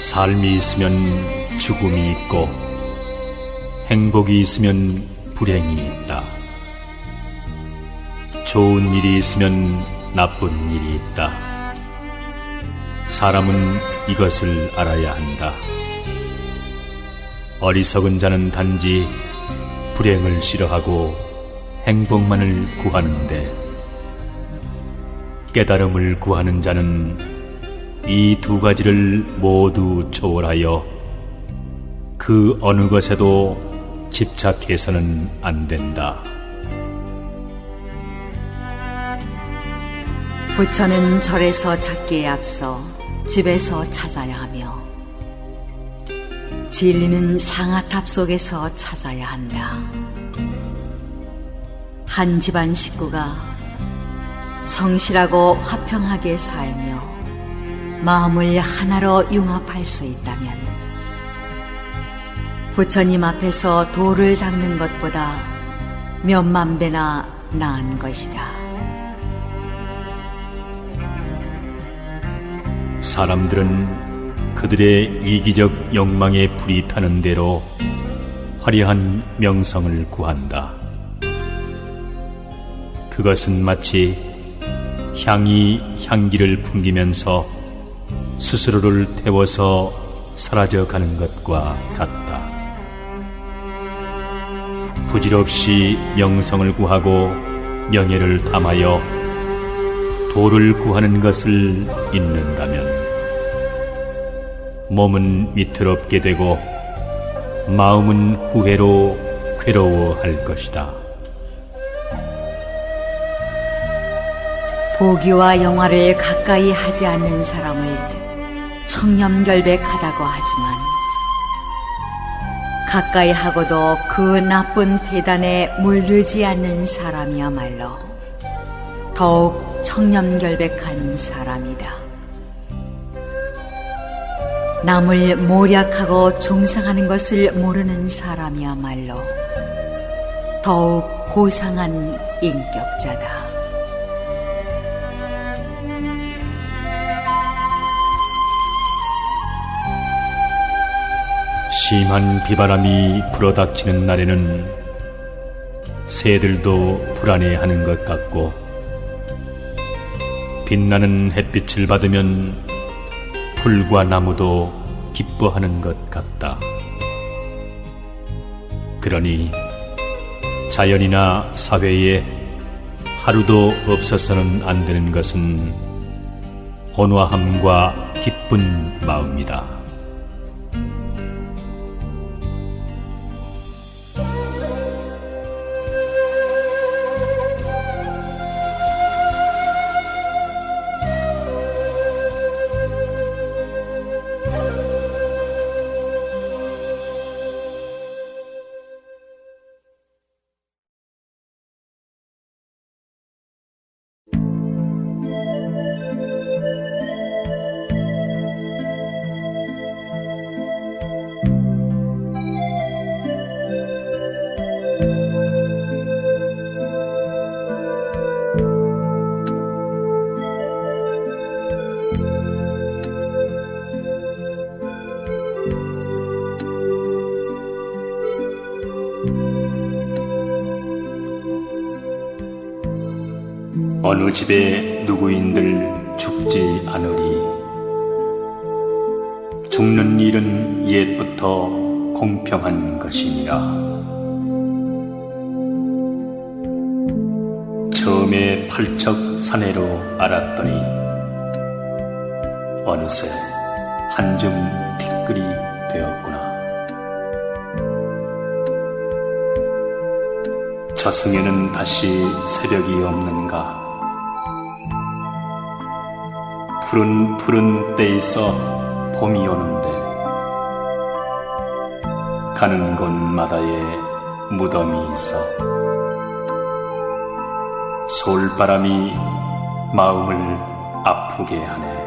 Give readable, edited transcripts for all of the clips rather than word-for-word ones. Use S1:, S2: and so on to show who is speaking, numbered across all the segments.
S1: 삶이 있으면 죽음이 있고 행복이 있으면 불행이 있다. 좋은 일이 있으면 나쁜 일이 있다. 사람은 이것을 알아야 한다. 어리석은 자는 단지 불행을 싫어하고 행복만을 구하는데, 깨달음을 구하는 자는 이 두 가지를 모두 초월하여 그 어느 것에도 집착해서는 안 된다.
S2: 부처는 절에서 찾기에 앞서 집에서 찾아야 하며, 진리는 상아탑 속에서 찾아야 한다. 한 집안 식구가 성실하고 화평하게 살며 마음을 하나로 융합할 수 있다면, 부처님 앞에서 도를 닦는 것보다 몇만 배나 나은 것이다.
S1: 사람들은 그들의 이기적 욕망에 불이 타는 대로 화려한 명성을 구한다. 그것은 마치 향이 향기를 풍기면서 스스로를 태워서 사라져가는 것과 같다. 부질없이 명성을 구하고 명예를 탐하여 도를 구하는 것을 잊는다면 몸은 위태롭게 되고 마음은 후회로 괴로워할 것이다.
S2: 보기와 영화를 가까이 하지 않는 사람을 청렴결백하다고 하지만, 가까이 하고도 그 나쁜 배단에 물들지 않는 사람이야말로 더욱 청렴결백한 사람이다. 남을 모략하고 종상하는 것을 모르는 사람이야말로 더욱 고상한 인격자다.
S1: 심한 비바람이 불어닥치는 날에는 새들도 불안해하는 것 같고, 빛나는 햇빛을 받으면 풀과 나무도 기뻐하는 것 같다. 그러니 자연이나 사회에 하루도 없어서는 안 되는 것은 온화함과 기쁜 마음이다. 어느 집에 누구인들 죽지 않으리. 죽는 일은 옛부터 공평한 것이니라. 처음에 팔척 사내로 알았더니 어느새 한줌 티끌이 되었구나. 저승에는 다시 새벽이 없는가? 푸른 때 있어 봄이 오는데 가는 곳마다에 무덤이 있어 솔바람이 마음을 아프게 하네.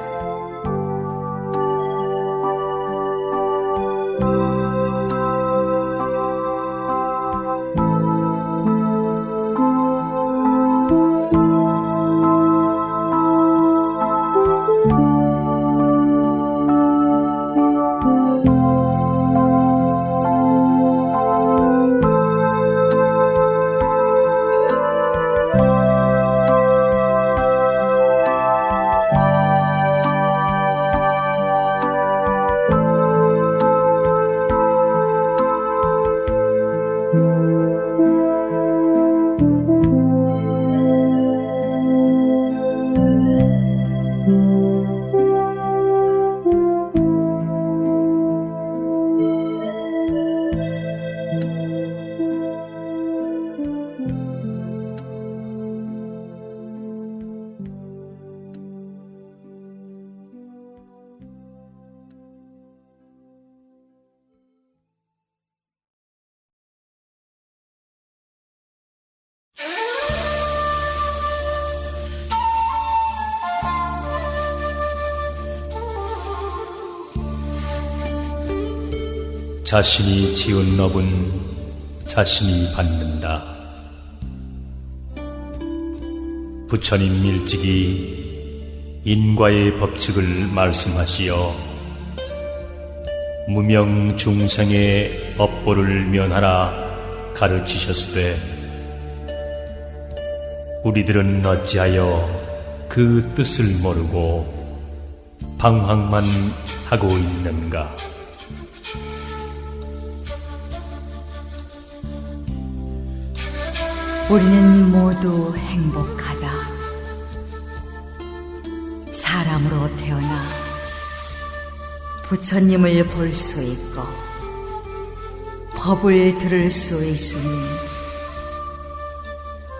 S1: 자신이 지은 업은 자신이 받는다. 부처님 일찍이 인과의 법칙을 말씀하시어 무명 중생의 업보를 면하라 가르치셨으되 우리들은 어찌하여 그 뜻을 모르고 방황만 하고 있는가?
S2: 우리는 모두 행복하다. 사람으로 태어나 부처님을 볼 수 있고 법을 들을 수 있으니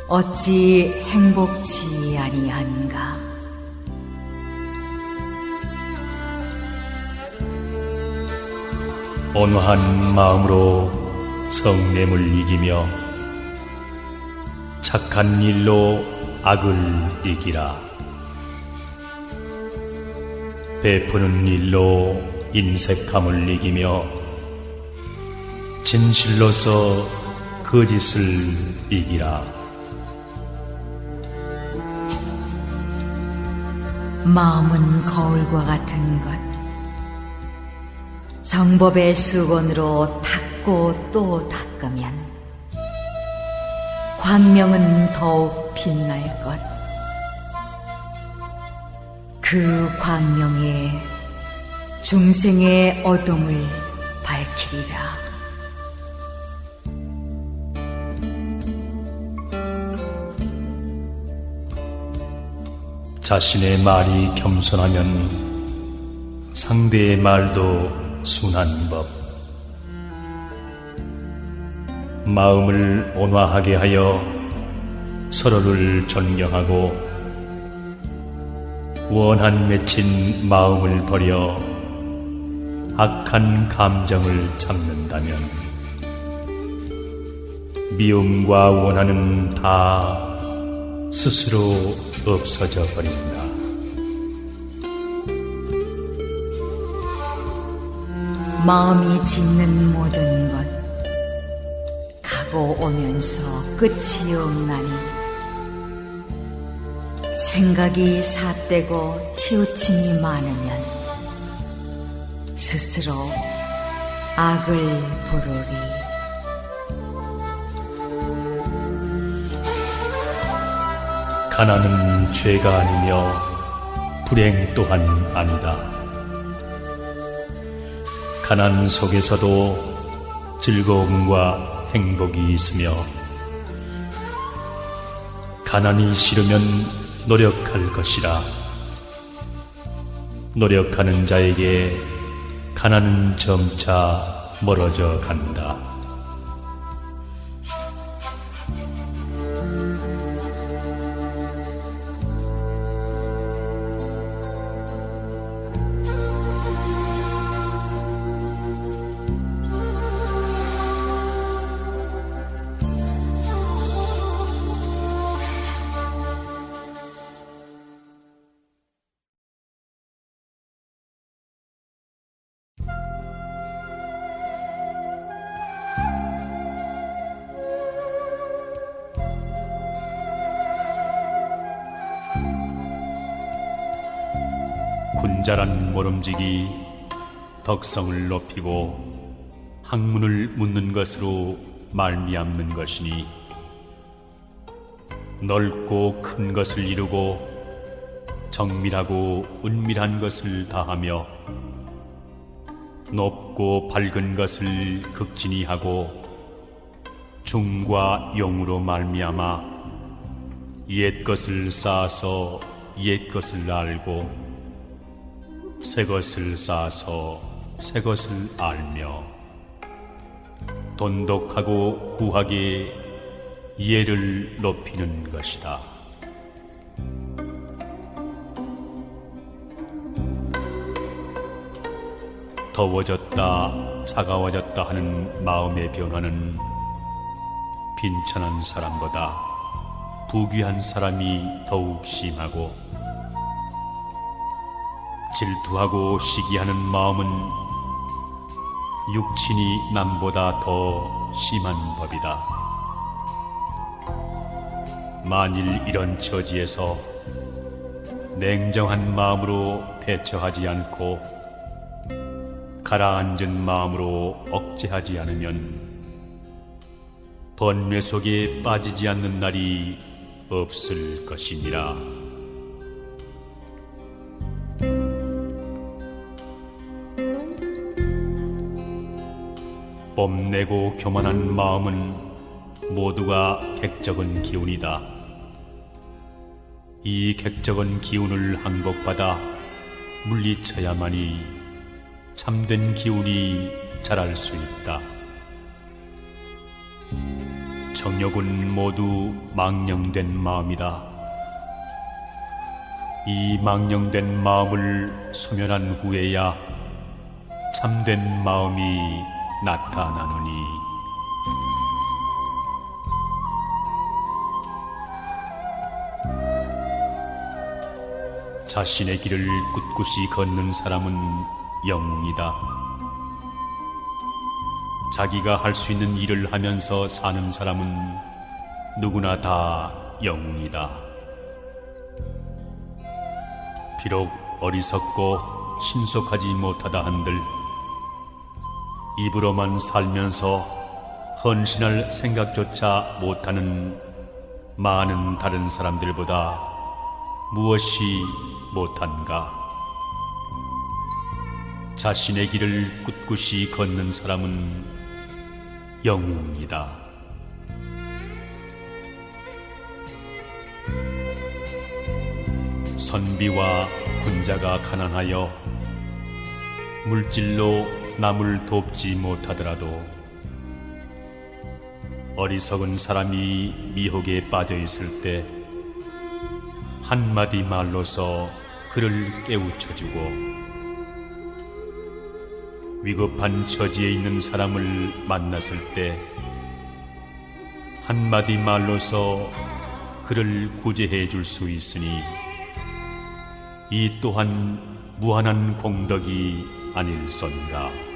S2: 어찌 행복치 아니한가?
S1: 온화한 마음으로 성냄을 이기며 착한 일로 악을 이기라. 베푸는 일로 인색함을 이기며 진실로서 거짓을 이기라.
S2: 마음은 거울과 같은 것. 정법의 수건으로 닦고 또 닦으면 광명은 더욱 빛날 것. 그 광명에 중생의 어둠을 밝히리라.
S1: 자신의 말이 겸손하면 상대의 말도 순한 법. 마음을 온화하게 하여 서로를 존경하고 원한 맺힌 마음을 버려 악한 감정을 참는다면 미움과 원한은 다 스스로 없어져 버린다.
S2: 마음이 짓는 모든 것 가고 오면서 끝이 없나니 생각이 삿되고 치우침이 많으면 스스로 악을 부르리.
S1: 가난은 죄가 아니며 불행 또한 아니다. 가난 속에서도 즐거움과 행복이 있으며 가난이 싫으면 노력할 것이라. 노력하는 자에게 가난은 점차 멀어져 간다. 군자란 모름지기 덕성을 높이고 학문을 묻는 것으로 말미암는 것이니 넓고 큰 것을 이루고 정밀하고 은밀한 것을 다하며 높고 밝은 것을 극진히 하고 중과 용으로 말미암아 옛 것을 쌓아서 옛 것을 알고 새 것을 쌓아서 새 것을 알며 돈독하고 후하게 예를 높이는 것이다. 더워졌다 차가워졌다 하는 마음의 변화는 빈천한 사람보다 부귀한 사람이 더욱 심하고 질투하고 시기하는 마음은 육친이 남보다 더 심한 법이다. 만일 이런 처지에서 냉정한 마음으로 대처하지 않고 가라앉은 마음으로 억제하지 않으면 번뇌 속에 빠지지 않는 날이 없을 것이니라. 뽐내고 교만한 마음은 모두가 객적은 기운이다. 이 객적은 기운을 항복받아 물리쳐야만이 참된 기운이 자랄 수 있다. 정욕은 모두 망령된 마음이다. 이 망령된 마음을 소멸한 후에야 참된 마음이 나타나느니 자신의 길을 꿋꿋이 걷는 사람은 영웅이다. 자기가 할 수 있는 일을 하면서 사는 사람은 누구나 다 영웅이다. 비록 어리석고 신속하지 못하다 한들 입으로만 살면서 헌신할 생각조차 못하는 많은 다른 사람들보다 무엇이 못한가? 자신의 길을 꿋꿋이 걷는 사람은 영웅이다. 선비와 군자가 가난하여 물질로 남을 돕지 못하더라도 어리석은 사람이 미혹에 빠져 있을 때 한마디 말로서 그를 깨우쳐주고 위급한 처지에 있는 사람을 만났을 때 한마디 말로서 그를 구제해 줄 수 있으니 이 또한 무한한 공덕이 아닐선가.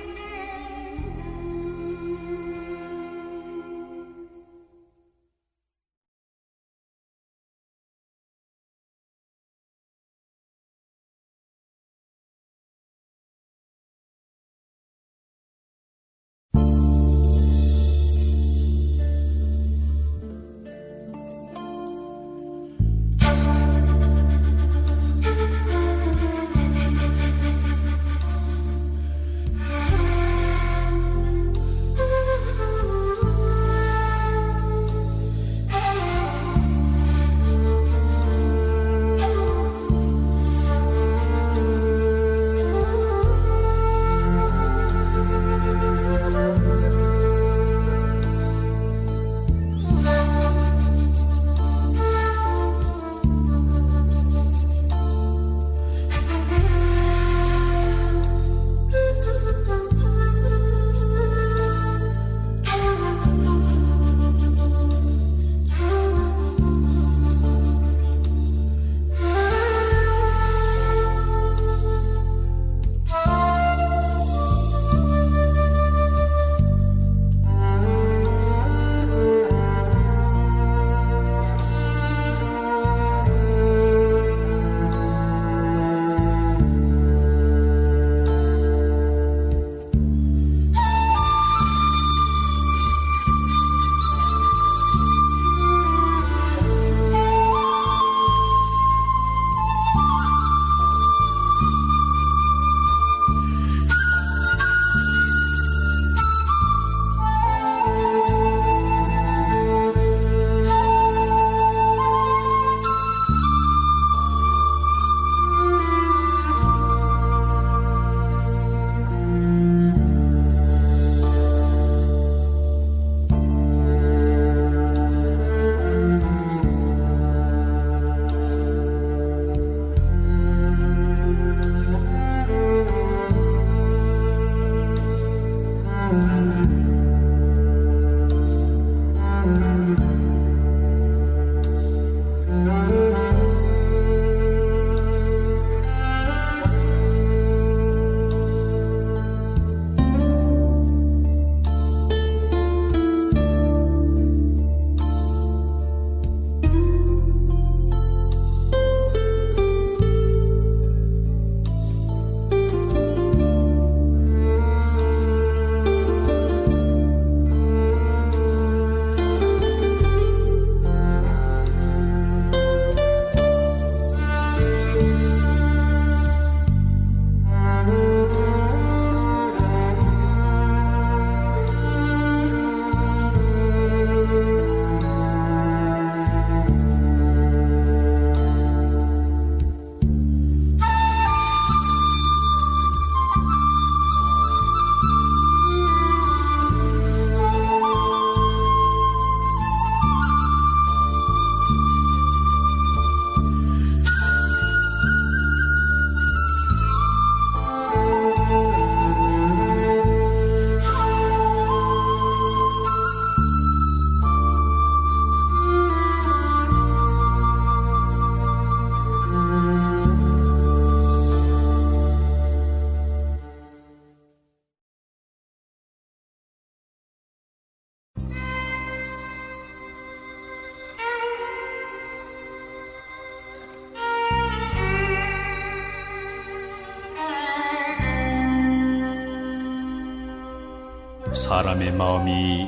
S1: 사람의 마음이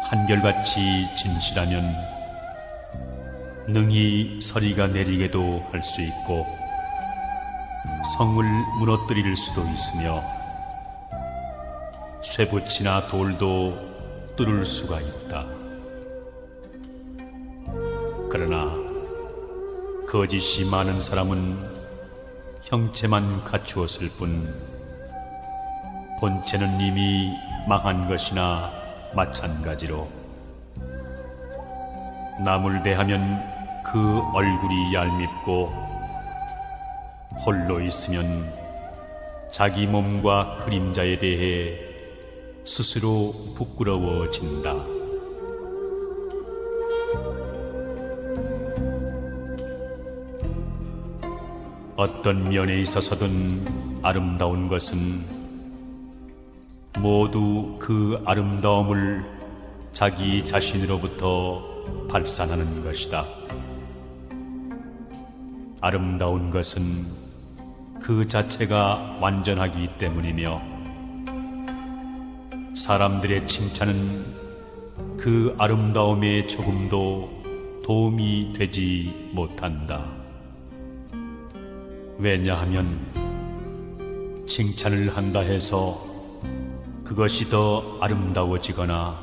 S1: 한결같이 진실하면 능히 서리가 내리게도 할 수 있고 성을 무너뜨릴 수도 있으며 쇠붙이나 돌도 뚫을 수가 있다. 그러나 거짓이 많은 사람은 형체만 갖추었을 뿐 본체는 이미 망한 것이나 마찬가지로 남을 대하면 그 얼굴이 얄밉고 홀로 있으면 자기 몸과 그림자에 대해 스스로 부끄러워진다. 어떤 면에 있어서든 아름다운 것은 모두 그 아름다움을 자기 자신으로부터 발산하는 것이다. 아름다운 것은 그 자체가 완전하기 때문이며 사람들의 칭찬은 그 아름다움에 조금도 도움이 되지 못한다. 왜냐하면 칭찬을 한다 해서 그것이 더 아름다워지거나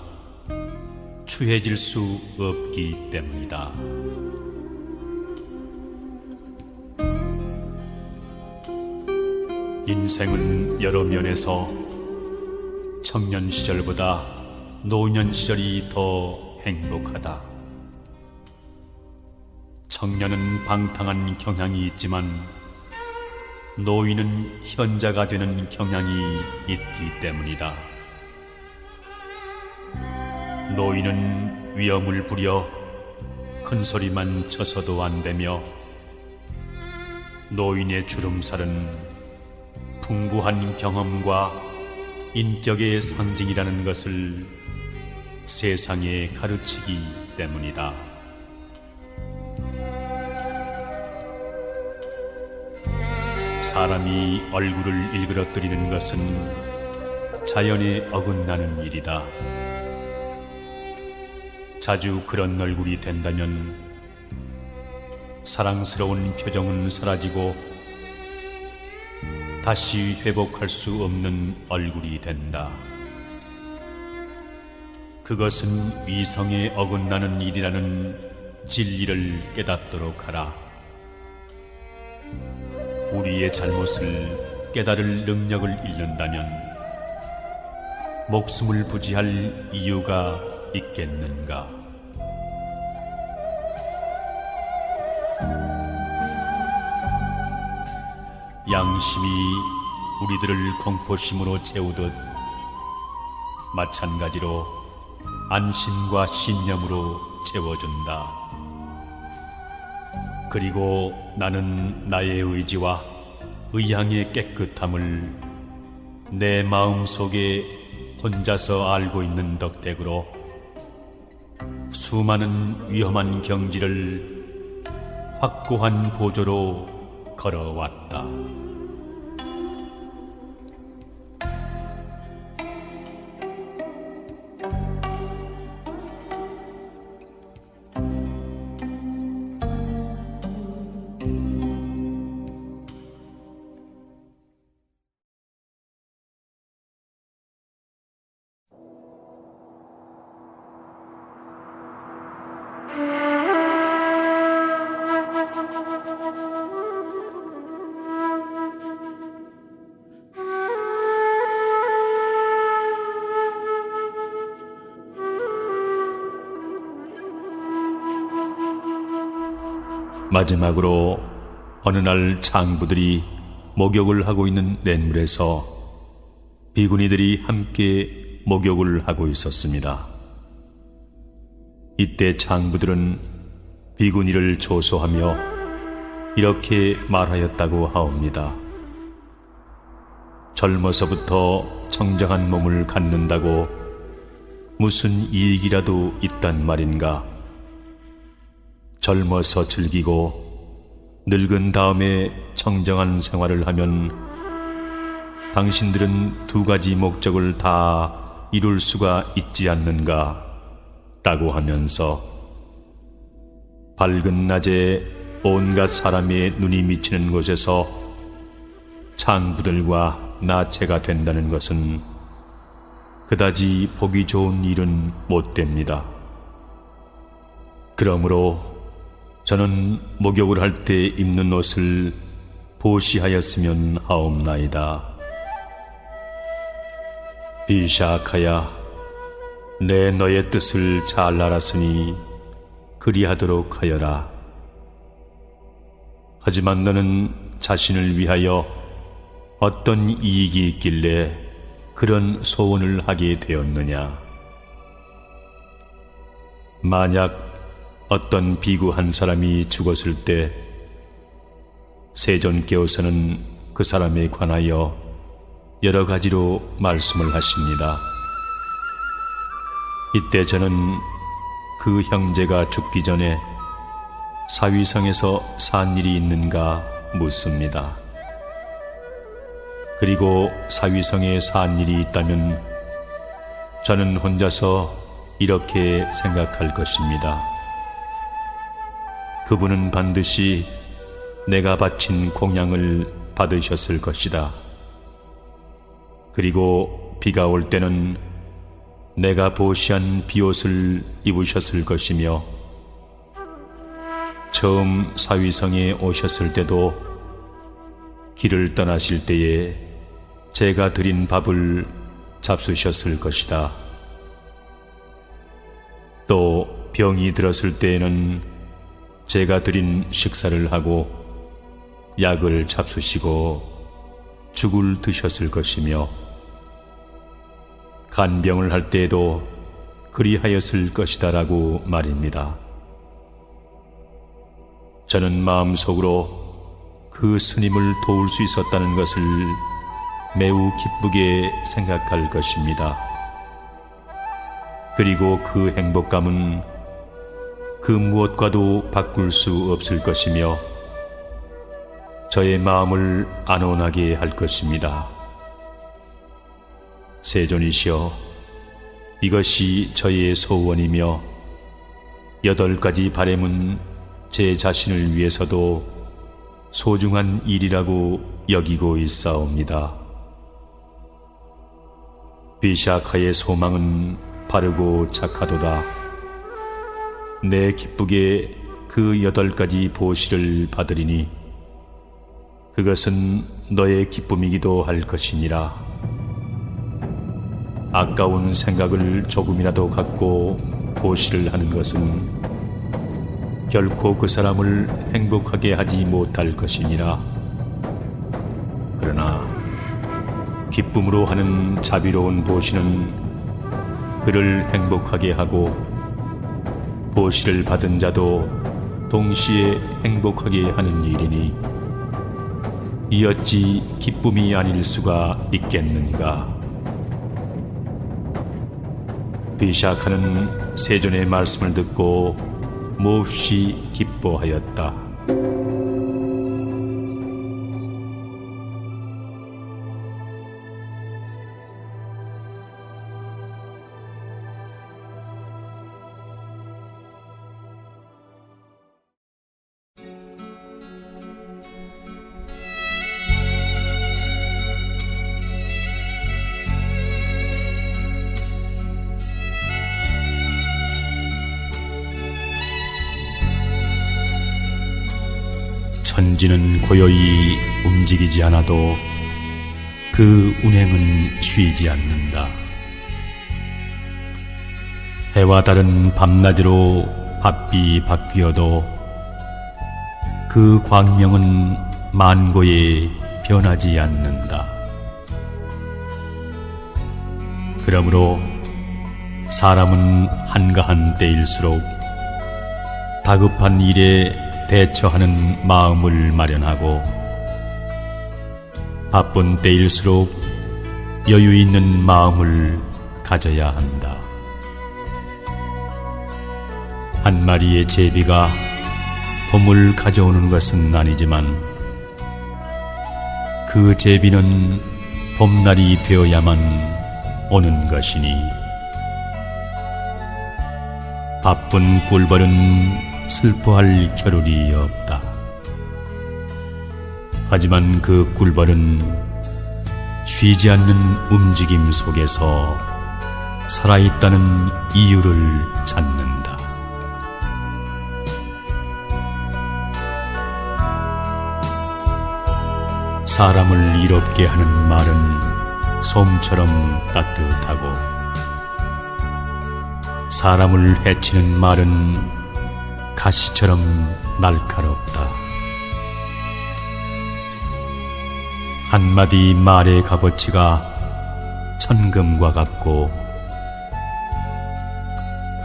S1: 추해질 수 없기 때문이다. 인생은 여러 면에서 청년 시절보다 노년 시절이 더 행복하다. 청년은 방탕한 경향이 있지만 노인은 현자가 되는 경향이 있기 때문이다. 노인은 위엄을 부려 큰 소리만 쳐서도 안 되며 노인의 주름살은 풍부한 경험과 인격의 상징이라는 것을 세상에 가르치기 때문이다. 사람이 얼굴을 일그러뜨리는 것은 자연에 어긋나는 일이다. 자주 그런 얼굴이 된다면 사랑스러운 표정은 사라지고 다시 회복할 수 없는 얼굴이 된다. 그것은 위성에 어긋나는 일이라는 진리를 깨닫도록 하라. 우리의 잘못을 깨달을 능력을 잃는다면 목숨을 부지할 이유가 있겠는가? 양심이 우리들을 공포심으로 채우듯 마찬가지로 안심과 신념으로 채워준다. 그리고 나는 나의 의지와 의향의 깨끗함을 내 마음속에 혼자서 알고 있는 덕택으로 수많은 위험한 경지를 확고한 보조로 걸어왔다. 마지막으로 어느 날 장부들이 목욕을 하고 있는 냇물에서 비구니들이 함께 목욕을 하고 있었습니다. 이때 장부들은 비구니를 조소하며 이렇게 말하였다고 하옵니다. 젊어서부터 청정한 몸을 갖는다고 무슨 이익이라도 있단 말인가? 젊어서 즐기고 늙은 다음에 청정한 생활을 하면 당신들은 두 가지 목적을 다 이룰 수가 있지 않는가? 라고 하면서 밝은 낮에 온갖 사람의 눈이 미치는 곳에서 창부들과 나체가 된다는 것은 그다지 보기 좋은 일은 못 됩니다. 그러므로 저는 목욕을 할 때 입는 옷을 보시하였으면 하옵나이다. 비샤카야, 내 너의 뜻을 잘 알았으니 그리하도록 하여라. 하지만 너는 자신을 위하여 어떤 이익이 있길래 그런 소원을 하게 되었느냐? 만약 어떤 비구 한 사람이 죽었을 때 세존께서는 그 사람에 관하여 여러 가지로 말씀을 하십니다. 이때 저는 그 형제가 죽기 전에 사위성에서 산 일이 있는가 묻습니다. 그리고 사위성에 산 일이 있다면 저는 혼자서 이렇게 생각할 것입니다. 그분은 반드시 내가 바친 공양을 받으셨을 것이다. 그리고 비가 올 때는 내가 보시한 비옷을 입으셨을 것이며 처음 사위성에 오셨을 때도 길을 떠나실 때에 제가 드린 밥을 잡수셨을 것이다. 또 병이 들었을 때에는 제가 드린 식사를 하고 약을 잡수시고 죽을 드셨을 것이며 간병을 할 때에도 그리하였을 것이다 라고 말입니다. 저는 마음속으로 그 스님을 도울 수 있었다는 것을 매우 기쁘게 생각할 것입니다. 그리고 그 행복감은 그 무엇과도 바꿀 수 없을 것이며 저의 마음을 안온하게 할 것입니다. 세존이시여, 이것이 저의 소원이며 8가지 바램은 제 자신을 위해서도 소중한 일이라고 여기고 있사옵니다. 비샤카의 소망은 바르고 착하도다. 내 기쁘게 그 8가지 보시를 받으리니 그것은 너의 기쁨이기도 할 것이니라. 아까운 생각을 조금이라도 갖고 보시를 하는 것은 결코 그 사람을 행복하게 하지 못할 것이니라. 그러나 기쁨으로 하는 자비로운 보시는 그를 행복하게 하고 보시를 받은 자도 동시에 행복하게 하는 일이니 이 어찌 기쁨이 아닐 수가 있겠는가? 비샤카는 세존의 말씀을 듣고 몹시 기뻐하였다. 천지는 고요히 움직이지 않아도 그 운행은 쉬지 않는다. 해와 달은 밤낮으로 바삐 바뀌어도 그 광명은 만고에 변하지 않는다. 그러므로 사람은 한가한 때일수록 다급한 일에 대처하는 마음을 마련하고 바쁜 때일수록 여유 있는 마음을 가져야 한다. 한 마리의 제비가 봄을 가져오는 것은 아니지만 그 제비는 봄날이 되어야만 오는 것이니 바쁜 꿀벌은 슬퍼할 겨를이 없다. 하지만 그 꿀벌은 쉬지 않는 움직임 속에서 살아있다는 이유를 찾는다. 사람을 이롭게 하는 말은 솜처럼 따뜻하고 사람을 해치는 말은 가시처럼 날카롭다. 한마디 말의 값어치가 천금과 같고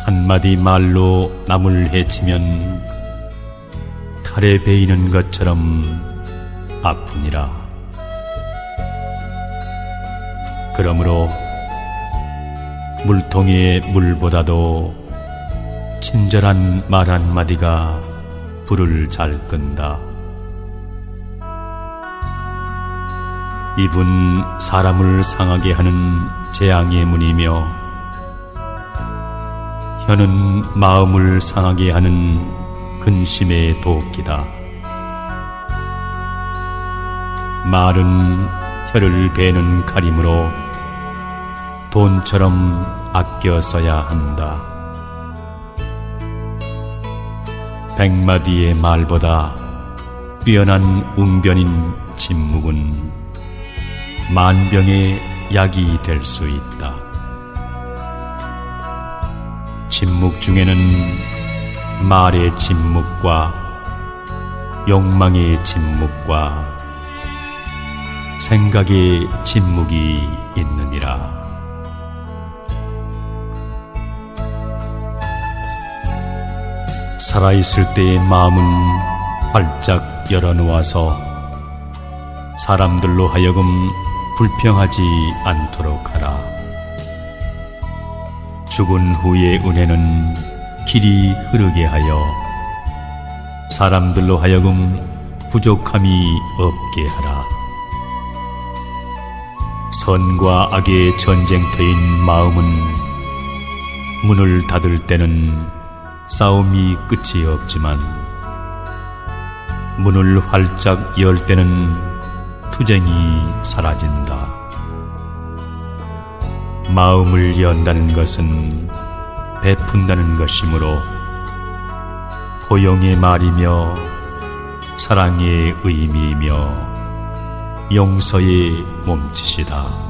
S1: 한마디 말로 남을 해치면 칼에 베이는 것처럼 아프니라. 그러므로 물통의 물보다도 친절한 말 한마디가 불을 잘 끈다. 입은 사람을 상하게 하는 재앙의 문이며 혀는 마음을 상하게 하는 근심의 도끼다. 말은 혀를 베는 칼이므로 돈처럼 아껴 써야 한다. 100마디의 말보다 뛰어난 웅변인 침묵은 만병의 약이 될 수 있다. 침묵 중에는 말의 침묵과 욕망의 침묵과 생각의 침묵이 있느니라. 살아있을 때의 마음은 활짝 열어놓아서 사람들로 하여금 불평하지 않도록 하라. 죽은 후의 은혜는 길이 흐르게 하여 사람들로 하여금 부족함이 없게 하라. 선과 악의 전쟁터인 마음은 문을 닫을 때는 싸움이 끝이 없지만 문을 활짝 열 때는 투쟁이 사라진다. 마음을 연다는 것은 베푼다는 것이므로 포용의 말이며 사랑의 의미이며 용서의 몸짓이다.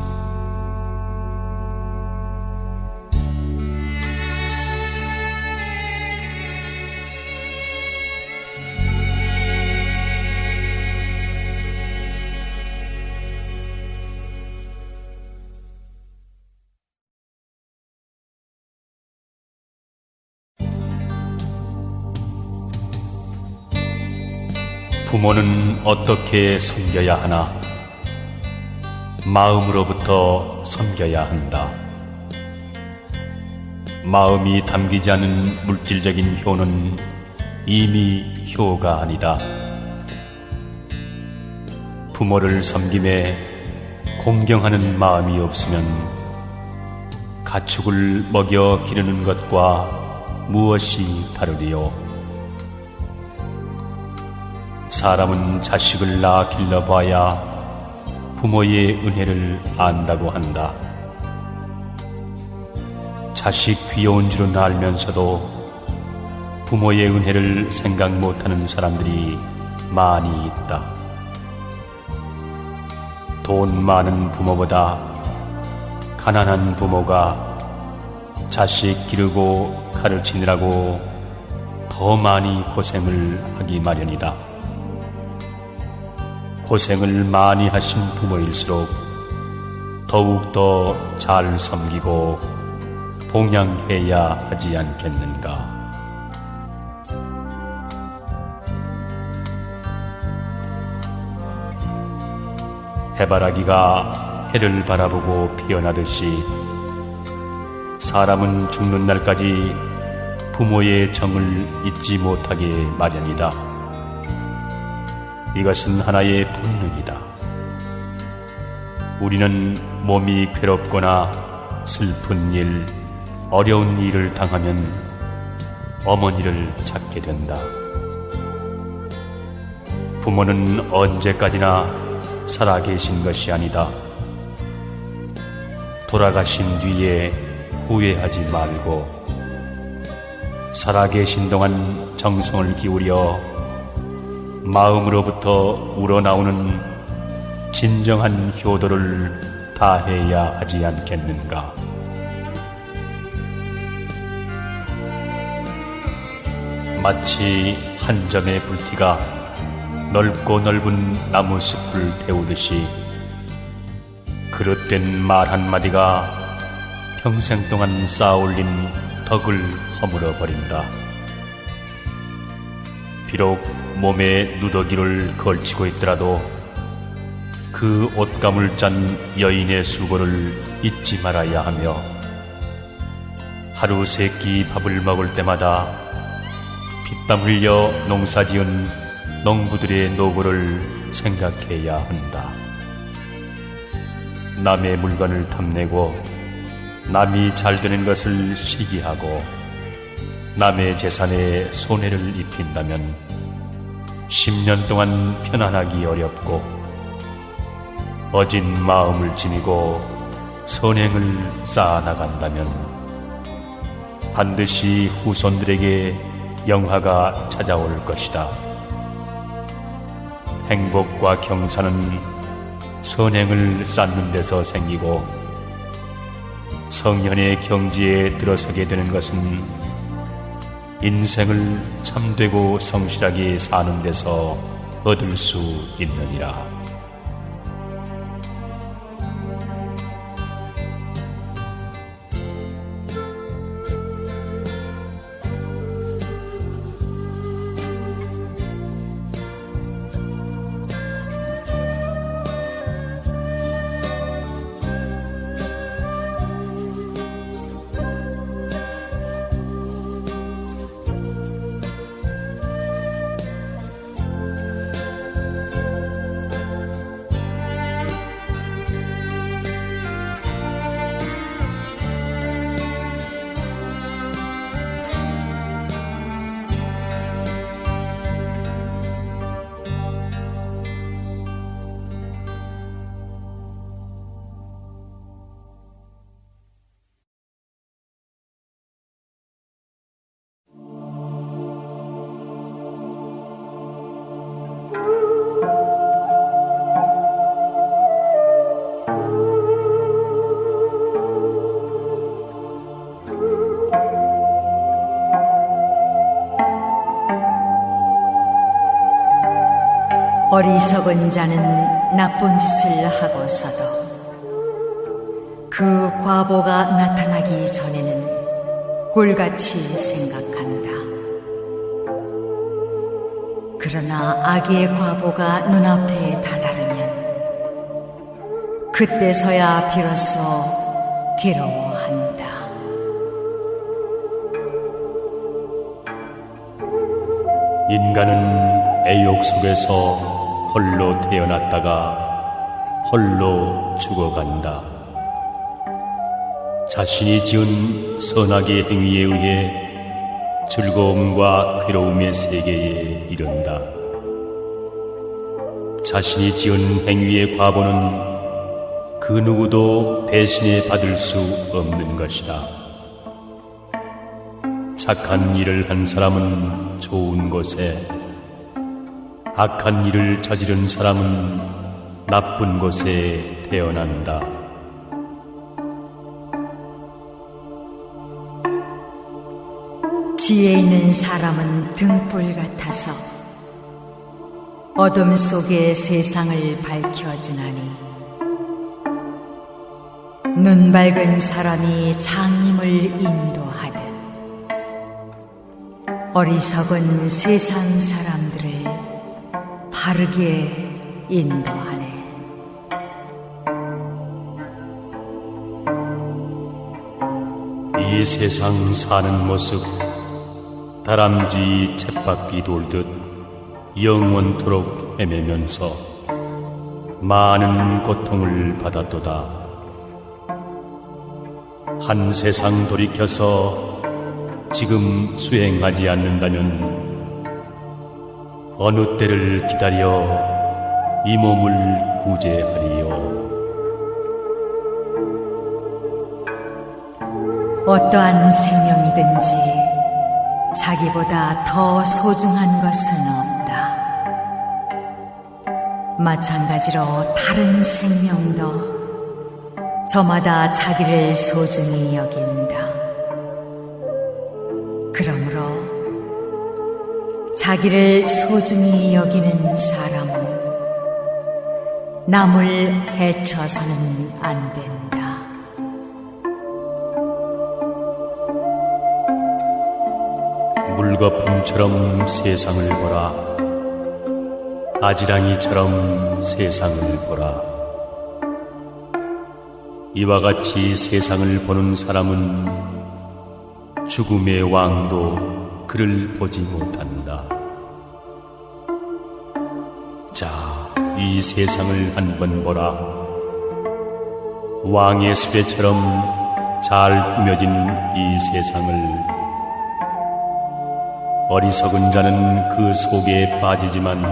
S1: 부모는 어떻게 섬겨야 하나? 마음으로부터 섬겨야 한다. 마음이 담기지 않은 물질적인 효는 이미 효가 아니다. 부모를 섬김에 공경하는 마음이 없으면 가축을 먹여 기르는 것과 무엇이 다르리요? 사람은 자식을 낳아 길러봐야 부모의 은혜를 안다고 한다. 자식 귀여운 줄은 알면서도 부모의 은혜를 생각 못하는 사람들이 많이 있다. 돈 많은 부모보다 가난한 부모가 자식 기르고 가르치느라고 더 많이 고생을 하기 마련이다. 고생을 많이 하신 부모일수록 더욱더 잘 섬기고 봉양해야 하지 않겠는가. 해바라기가 해를 바라보고 피어나듯이 사람은 죽는 날까지 부모의 정을 잊지 못하게 마련이다. 이것은 하나의 본능이다. 우리는 몸이 괴롭거나 슬픈 일, 어려운 일을 당하면 어머니를 찾게 된다. 부모는 언제까지나 살아계신 것이 아니다. 돌아가신 뒤에 후회하지 말고 살아계신 동안 정성을 기울여 마음으로부터 우러나오는 진정한 효도를 다해야 하지 않겠는가. 마치 한 점의 불티가 넓고 넓은 나무 숲을 태우듯이 그릇된 말 한마디가 평생 동안 쌓아올린 덕을 허물어 버린다. 비록 몸에 누더기를 걸치고 있더라도 그 옷감을 짠 여인의 수고를 잊지 말아야 하며 하루 세 끼 밥을 먹을 때마다 피땀 흘려 농사지은 농부들의 노고를 생각해야 한다. 남의 물건을 탐내고 남이 잘 되는 것을 시기하고 남의 재산에 손해를 입힌다면 10년 동안 편안하기 어렵고 어진 마음을 지니고 선행을 쌓아나간다면 반드시 후손들에게 영화가 찾아올 것이다. 행복과 경사는 선행을 쌓는 데서 생기고 성현의 경지에 들어서게 되는 것은 인생을 참되고 성실하게 사는 데서 얻을 수 있느니라.
S2: 어리석은 자는 나쁜 짓을 하고서도 그 과보가 나타나기 전에는 꿀같이 생각한다. 그러나 악의 과보가 눈앞에 다다르면 그때서야 비로소 괴로워한다.
S1: 인간은 애욕 속에서 홀로 태어났다가 홀로 죽어간다. 자신이 지은 선악의 행위에 의해 즐거움과 괴로움의 세계에 이른다. 자신이 지은 행위의 과보는 그 누구도 대신해 받을 수 없는 것이다. 착한 일을 한 사람은 좋은 곳에, 악한 일을 저지른 사람은 나쁜 곳에 태어난다.
S2: 지혜 있는 사람은 등불 같아서 어둠 속에 세상을 밝혀주나니 눈 밝은 사람이 장님을 인도하듯 어리석은 세상 사람들을 바르게 인도하네.
S1: 이 세상 사는 모습 다람쥐 쳇바퀴 돌듯 영원토록 헤매면서 많은 고통을 받았도다. 한 세상 돌이켜서 지금 수행하지 않는다면 어느 때를 기다려 이 몸을 구제하리요.
S2: 어떠한 생명이든지 자기보다 더 소중한 것은 없다. 마찬가지로 다른 생명도 저마다 자기를 소중히 여긴다. 그러므로 자기를 소중히 여기는 사람은 남을 해쳐서는 안 된다.
S1: 물거품처럼 세상을 보라. 아지랑이처럼 세상을 보라. 이와 같이 세상을 보는 사람은 죽음의 왕도 그를 보지 못한다. 자, 이 세상을 한번 보라. 왕의 수레처럼 잘 꾸며진 이 세상을 어리석은 자는 그 속에 빠지지만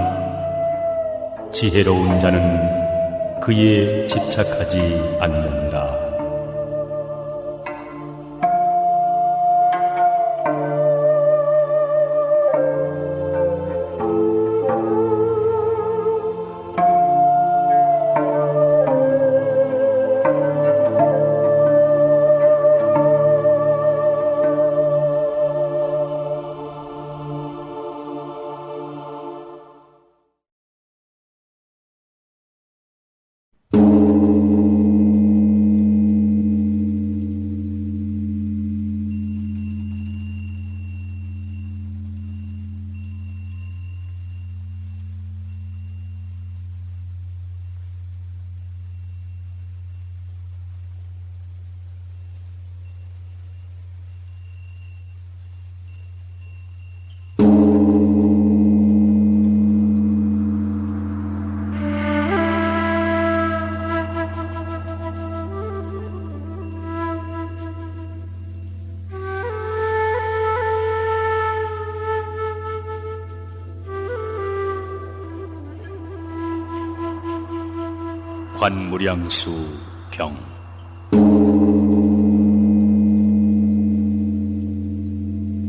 S1: 지혜로운 자는 그에 집착하지 않는다. 관무량수 경.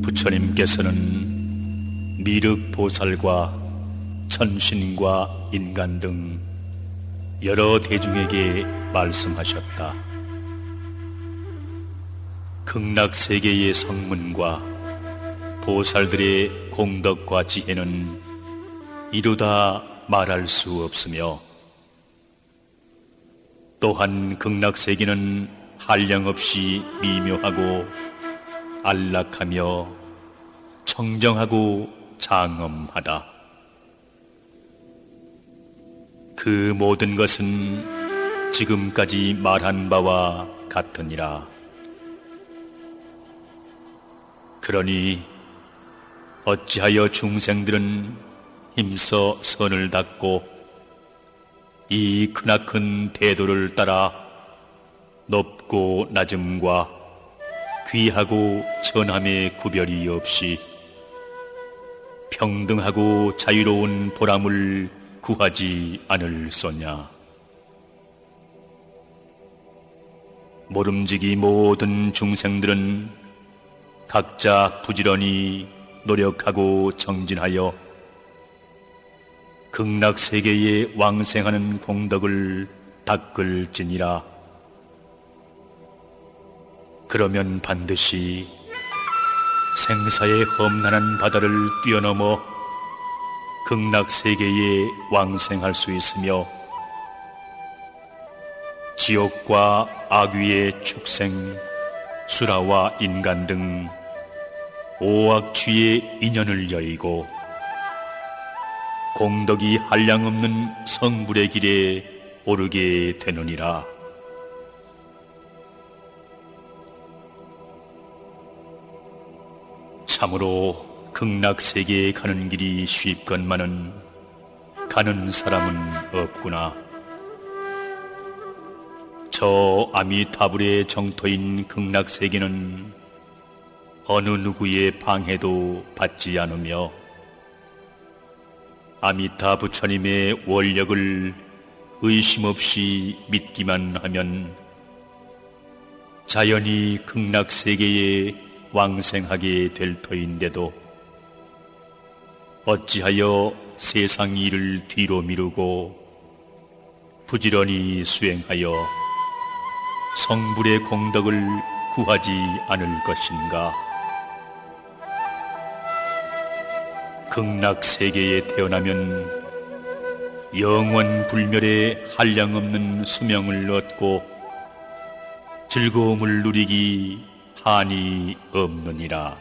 S1: 부처님께서는 미륵보살과 천신과 인간 등 여러 대중에게 말씀하셨다. 극락세계의 성문과 보살들의 공덕과 지혜는 이루다 말할 수 없으며 또한 극락세계는 한량없이 미묘하고 안락하며 청정하고 장엄하다. 그 모든 것은 지금까지 말한 바와 같으니라. 그러니 어찌하여 중생들은 힘써 선을 닦고 이 크나큰 대도를 따라 높고 낮음과 귀하고 천함의 구별이 없이 평등하고 자유로운 보람을 구하지 않을소냐. 모름지기 모든 중생들은 각자 부지런히 노력하고 정진하여 극락세계에 왕생하는 공덕을 닦을지니라. 그러면 반드시 생사의 험난한 바다를 뛰어넘어 극락세계에 왕생할 수 있으며 지옥과 악귀의 축생, 수라와 인간 등 오악취의 인연을 여의고 공덕이 한량없는 성불의 길에 오르게 되느니라. 참으로 극락세계에 가는 길이 쉽건만은 가는 사람은 없구나. 저 아미타불의 정토인 극락세계는 어느 누구의 방해도 받지 않으며 아미타 부처님의 원력을 의심 없이 믿기만 하면 자연히 극락세계에 왕생하게 될 터인데도 어찌하여 세상 일을 뒤로 미루고 부지런히 수행하여 성불의 공덕을 구하지 않을 것인가? 극락세계에 태어나면 영원 불멸의 한량없는 수명을 얻고 즐거움을 누리기 한이 없느니라.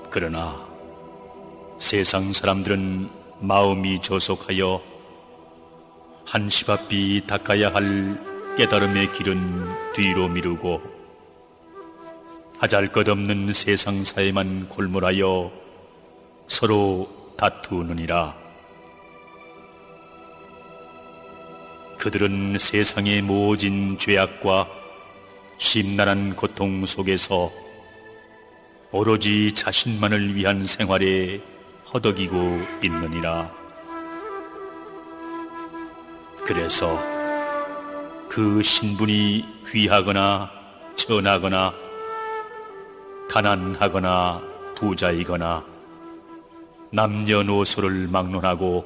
S1: 그러나 세상 사람들은 마음이 조속하여 한시 앞이 닦아야 할 깨달음의 길은 뒤로 미루고 하잘것없는 세상사에만 골몰하여 서로 다투느니라. 그들은 세상의 모진 죄악과 심란한 고통 속에서 오로지 자신만을 위한 생활에 허덕이고 있느니라. 그래서 그 신분이 귀하거나 천하거나 가난하거나 부자이거나 남녀노소를 막론하고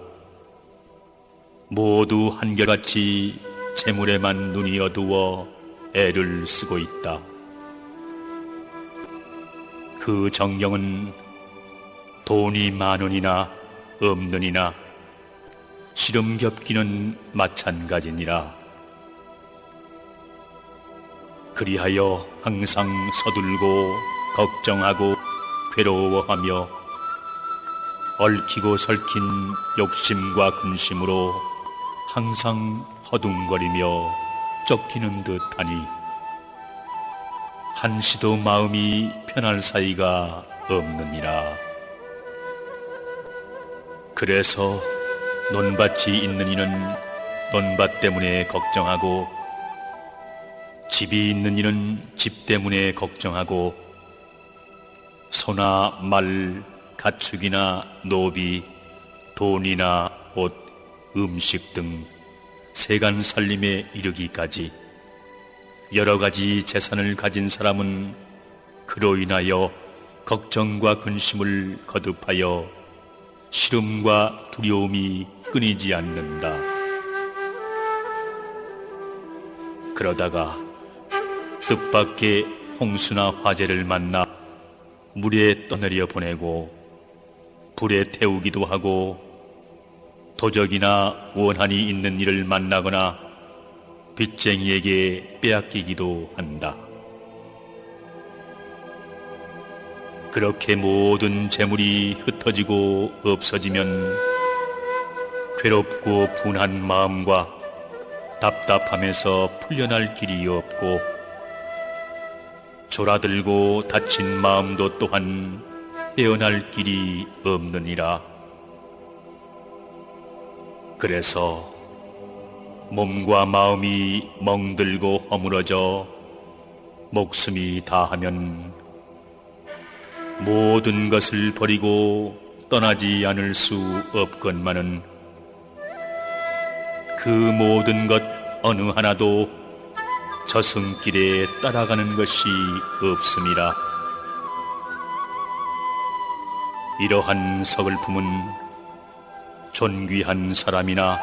S1: 모두 한결같이 재물에만 눈이 어두워 애를 쓰고 있다. 그 정경은 돈이 많으니나 없느니나 시름 겹기는 마찬가지니라. 그리하여 항상 서둘고 걱정하고 괴로워하며 얽히고 설킨 욕심과 근심으로 항상 허둥거리며 쫓기는 듯하니 한시도 마음이 편할 사이가 없느니라. 그래서 논밭이 있는 이는 논밭 때문에 걱정하고 집이 있는 이는 집 때문에 걱정하고 소나 말, 가축이나 노비, 돈이나 옷, 음식 등 세간 살림에 이르기까지 여러 가지 재산을 가진 사람은 그로 인하여 걱정과 근심을 거듭하여 시름과 두려움이 끊이지 않는다. 그러다가 뜻밖의 홍수나 화재를 만나 물에 떠내려 보내고 불에 태우기도 하고 도적이나 원한이 있는 일을 만나거나 빚쟁이에게 빼앗기기도 한다. 그렇게 모든 재물이 흩어지고 없어지면 괴롭고 분한 마음과 답답함에서 풀려날 길이 없고 졸아들고 다친 마음도 또한 헤어날 길이 없느니라. 그래서 몸과 마음이 멍들고 허물어져 목숨이 다하면 모든 것을 버리고 떠나지 않을 수 없건만은 그 모든 것 어느 하나도 저승길에 따라가는 것이 없음이라. 이러한 서글픔은 존귀한 사람이나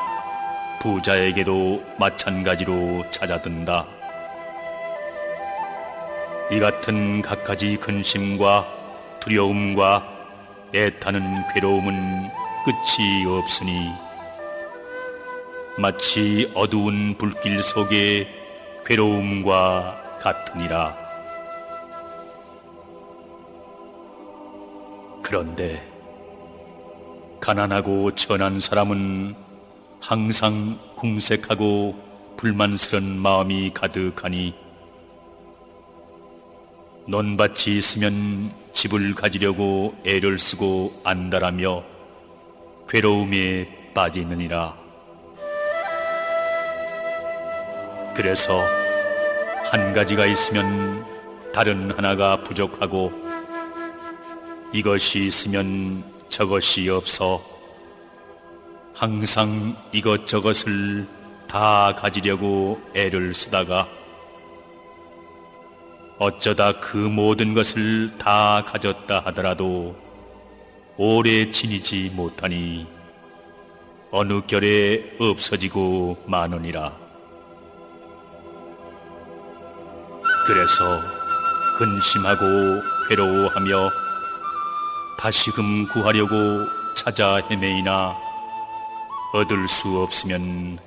S1: 부자에게도 마찬가지로 찾아든다. 이 같은 갖가지 근심과 두려움과 애타는 괴로움은 끝이 없으니 마치 어두운 불길 속의 괴로움과 같으니라. 그런데 가난하고 천한 사람은 항상 궁색하고 불만스런 마음이 가득하니 논밭이 있으면 집을 가지려고 애를 쓰고 안달하며 괴로움에 빠지느니라. 그래서 한 가지가 있으면 다른 하나가 부족하고 이것이 있으면 저것이 없어 항상 이것저것을 다 가지려고 애를 쓰다가 어쩌다 그 모든 것을 다 가졌다 하더라도 오래 지니지 못하니 어느 결에 없어지고 마느니라. 그래서 근심하고 괴로워하며 다시금 구하려고 찾아 헤매이나 얻을 수 없으면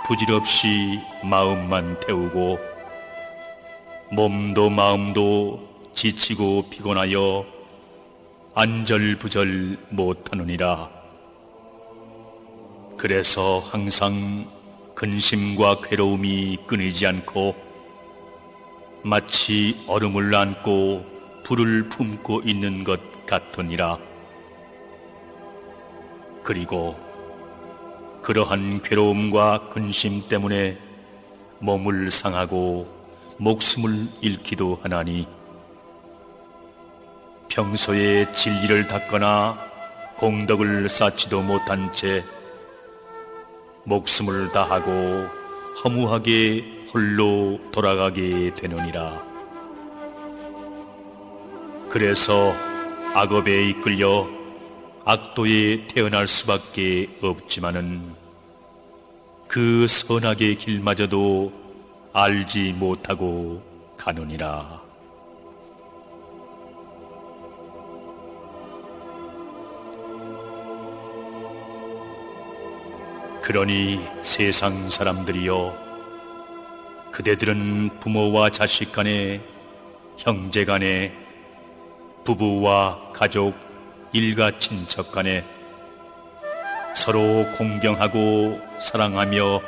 S1: 부질없이 마음만 태우고 몸도 마음도 지치고 피곤하여 안절부절 못하느니라. 그래서 항상 근심과 괴로움이 끊이지 않고 마치 얼음을 안고 불을 품고 있는 것 같으니라. 그리고 그러한 괴로움과 근심 때문에 몸을 상하고 목숨을 잃기도 하나니 평소에 진리를 닦거나 공덕을 쌓지도 못한 채 목숨을 다하고 허무하게 홀로 돌아가게 되느니라. 그래서 악업에 이끌려 악도에 태어날 수밖에 없지만은 그 선악의 길마저도 알지 못하고 가느니라. 그러니 세상 사람들이여, 그대들은 부모와 자식 간에, 형제 간에, 부부와 가족, 일가 친척 간에 서로 공경하고 사랑하며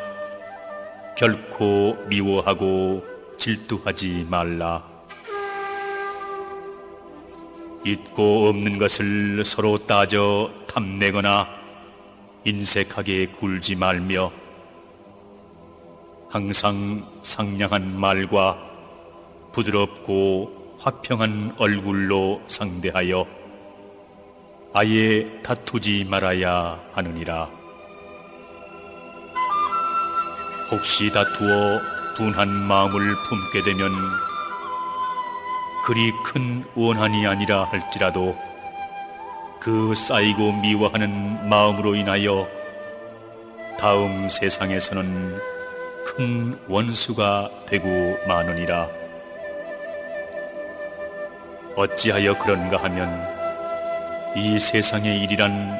S1: 결코 미워하고 질투하지 말라. 있고 없는 것을 서로 따져 탐내거나 인색하게 굴지 말며 항상 상냥한 말과 부드럽고 화평한 얼굴로 상대하여 아예 다투지 말아야 하느니라. 혹시 다투어 둔한 마음을 품게 되면 그리 큰 원한이 아니라 할지라도 그 쌓이고 미워하는 마음으로 인하여 다음 세상에서는 큰 원수가 되고 마느니라. 어찌하여 그런가 하면 이 세상의 일이란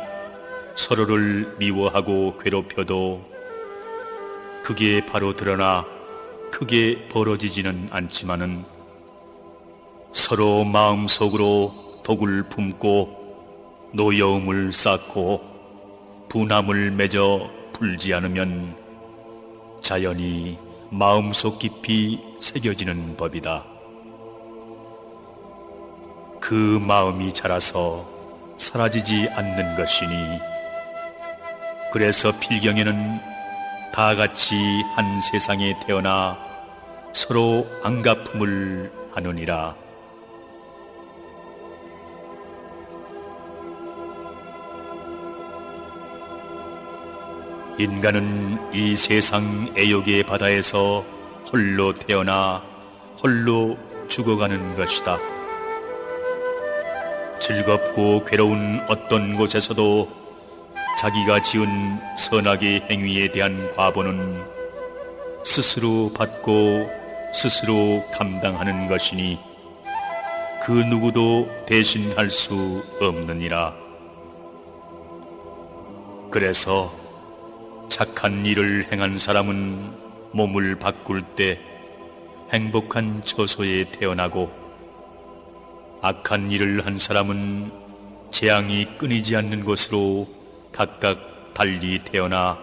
S1: 서로를 미워하고 괴롭혀도 그게 바로 드러나 크게 벌어지지는 않지만은 서로 마음속으로 독을 품고 노여움을 쌓고 분함을 맺어 풀지 않으면 자연히 마음속 깊이 새겨지는 법이다. 그 마음이 자라서 사라지지 않는 것이니, 그래서 필경에는 다 같이 한 세상에 태어나 서로 안갚음을 하느니라. 인간은 이 세상 애욕의 바다에서 홀로 태어나 홀로 죽어가는 것이다. 즐겁고 괴로운 어떤 곳에서도 자기가 지은 선악의 행위에 대한 과보는 스스로 받고 스스로 감당하는 것이니 그 누구도 대신할 수 없느니라. 그래서 착한 일을 행한 사람은 몸을 바꿀 때 행복한 처소에 태어나고, 악한 일을 한 사람은 재앙이 끊이지 않는 곳으로 각각 달리 태어나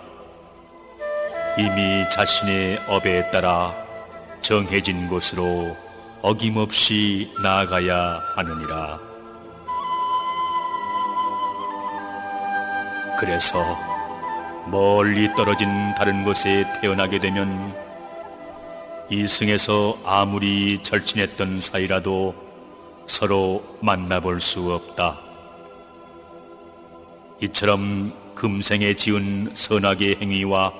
S1: 이미 자신의 업에 따라 정해진 곳으로 어김없이 나아가야 하느니라. 그래서 멀리 떨어진 다른 곳에 태어나게 되면 이승에서 아무리 절친했던 사이라도 서로 만나볼 수 없다. 이처럼 금생에 지은 선악의 행위와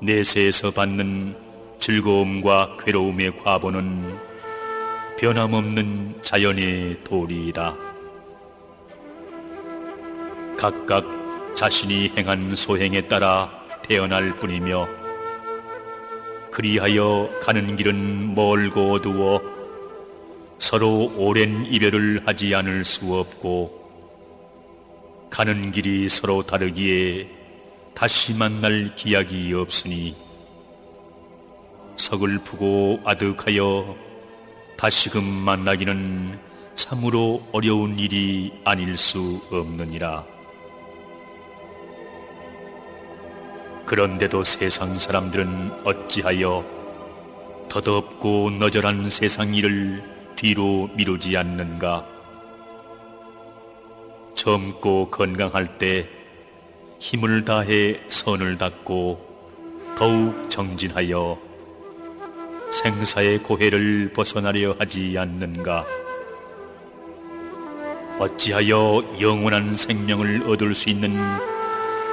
S1: 내세에서 받는 즐거움과 괴로움의 과보는 변함없는 자연의 도리이다. 각각 자신이 행한 소행에 따라 태어날 뿐이며 그리하여 가는 길은 멀고 어두워 서로 오랜 이별을 하지 않을 수 없고 가는 길이 서로 다르기에 다시 만날 기약이 없으니 서글프고 아득하여 다시금 만나기는 참으로 어려운 일이 아닐 수 없느니라. 그런데도 세상 사람들은 어찌하여 더덥고 너절한 세상 일을 뒤로 미루지 않는가? 젊고 건강할 때 힘을 다해 선을 닦고 더욱 정진하여 생사의 고해를 벗어나려 하지 않는가? 어찌하여 영원한 생명을 얻을 수 있는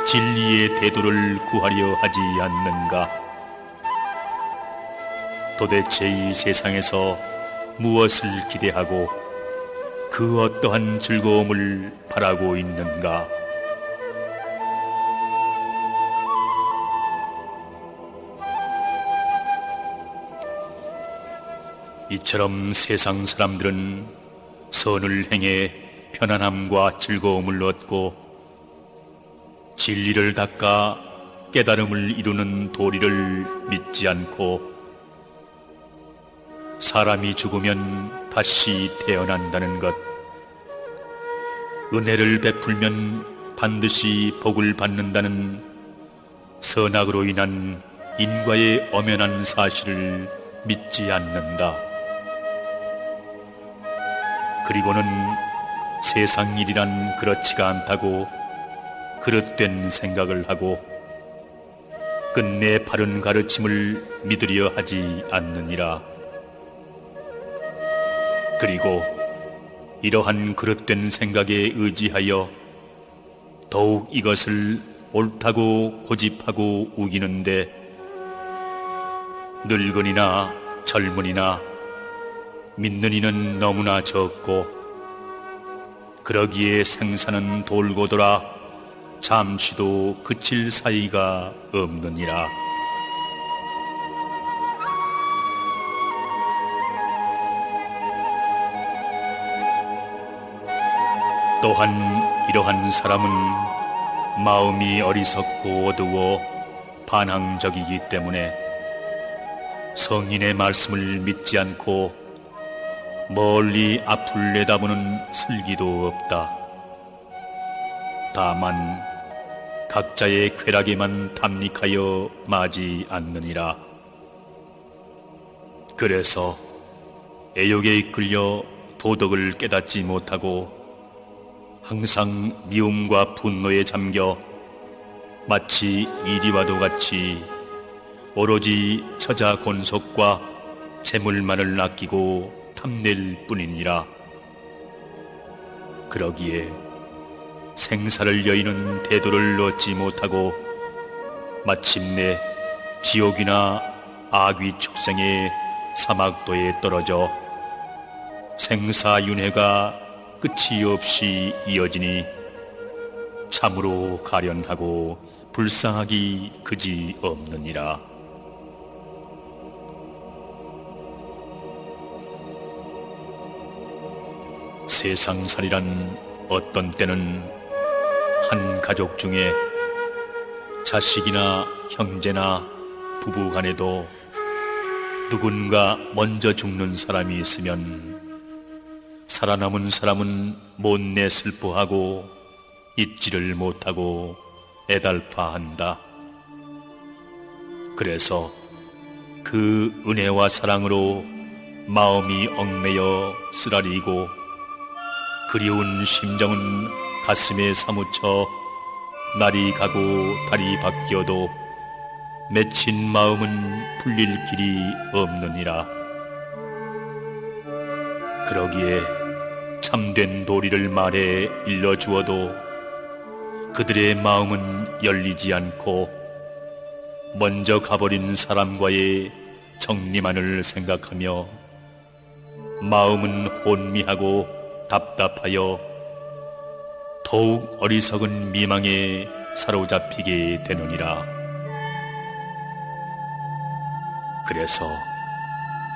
S1: 진리의 대도를 구하려 하지 않는가? 도대체 이 세상에서 무엇을 기대하고 그 어떠한 즐거움을 바라고 있는가? 이처럼 세상 사람들은 선을 행해 편안함과 즐거움을 얻고 진리를 닦아 깨달음을 이루는 도리를 믿지 않고 사람이 죽으면 다시 태어난다는 것, 은혜를 베풀면 반드시 복을 받는다는 선악으로 인한 인과의 엄연한 사실을 믿지 않는다. 그리고는 세상 일이란 그렇지가 않다고 그릇된 생각을 하고 끝내 바른 가르침을 믿으려 하지 않느니라. 그리고 이러한 그릇된 생각에 의지하여 더욱 이것을 옳다고 고집하고 우기는데 늙은이나 젊은이나 믿는 이는 너무나 적고 그러기에 생사는 돌고 돌아 잠시도 그칠 사이가 없느니라. 또한 이러한 사람은 마음이 어리석고 어두워 반항적이기 때문에 성인의 말씀을 믿지 않고 멀리 앞을 내다보는 슬기도 없다. 다만 각자의 쾌락에만 탐닉하여 마지 않느니라. 그래서 애욕에 이끌려 도덕을 깨닫지 못하고 항상 미움과 분노에 잠겨 마치 이리와도 같이 오로지 처자 권속과 재물만을 아끼고 탐낼 뿐이니라. 그러기에 생사를 여의는 대도를 얻지 못하고 마침내 지옥이나 악귀 축생의 사막도에 떨어져 생사윤회가 끝이 없이 이어지니 참으로 가련하고 불쌍하기 그지 없느니라. 세상살이란 어떤 때는 한 가족 중에 자식이나 형제나 부부 간에도 누군가 먼저 죽는 사람이 있으면 살아남은 사람은 못내 슬퍼하고 잊지를 못하고 애달파한다. 그래서 그 은혜와 사랑으로 마음이 얽매여 쓰라리고 그리운 심정은 가슴에 사무쳐 날이 가고 달이 바뀌어도 맺힌 마음은 풀릴 길이 없느니라. 그러기에 참된 도리를 말해 일러주어도 그들의 마음은 열리지 않고 먼저 가버린 사람과의 정리만을 생각하며 마음은 혼미하고 답답하여 더욱 어리석은 미망에 사로잡히게 되느니라. 그래서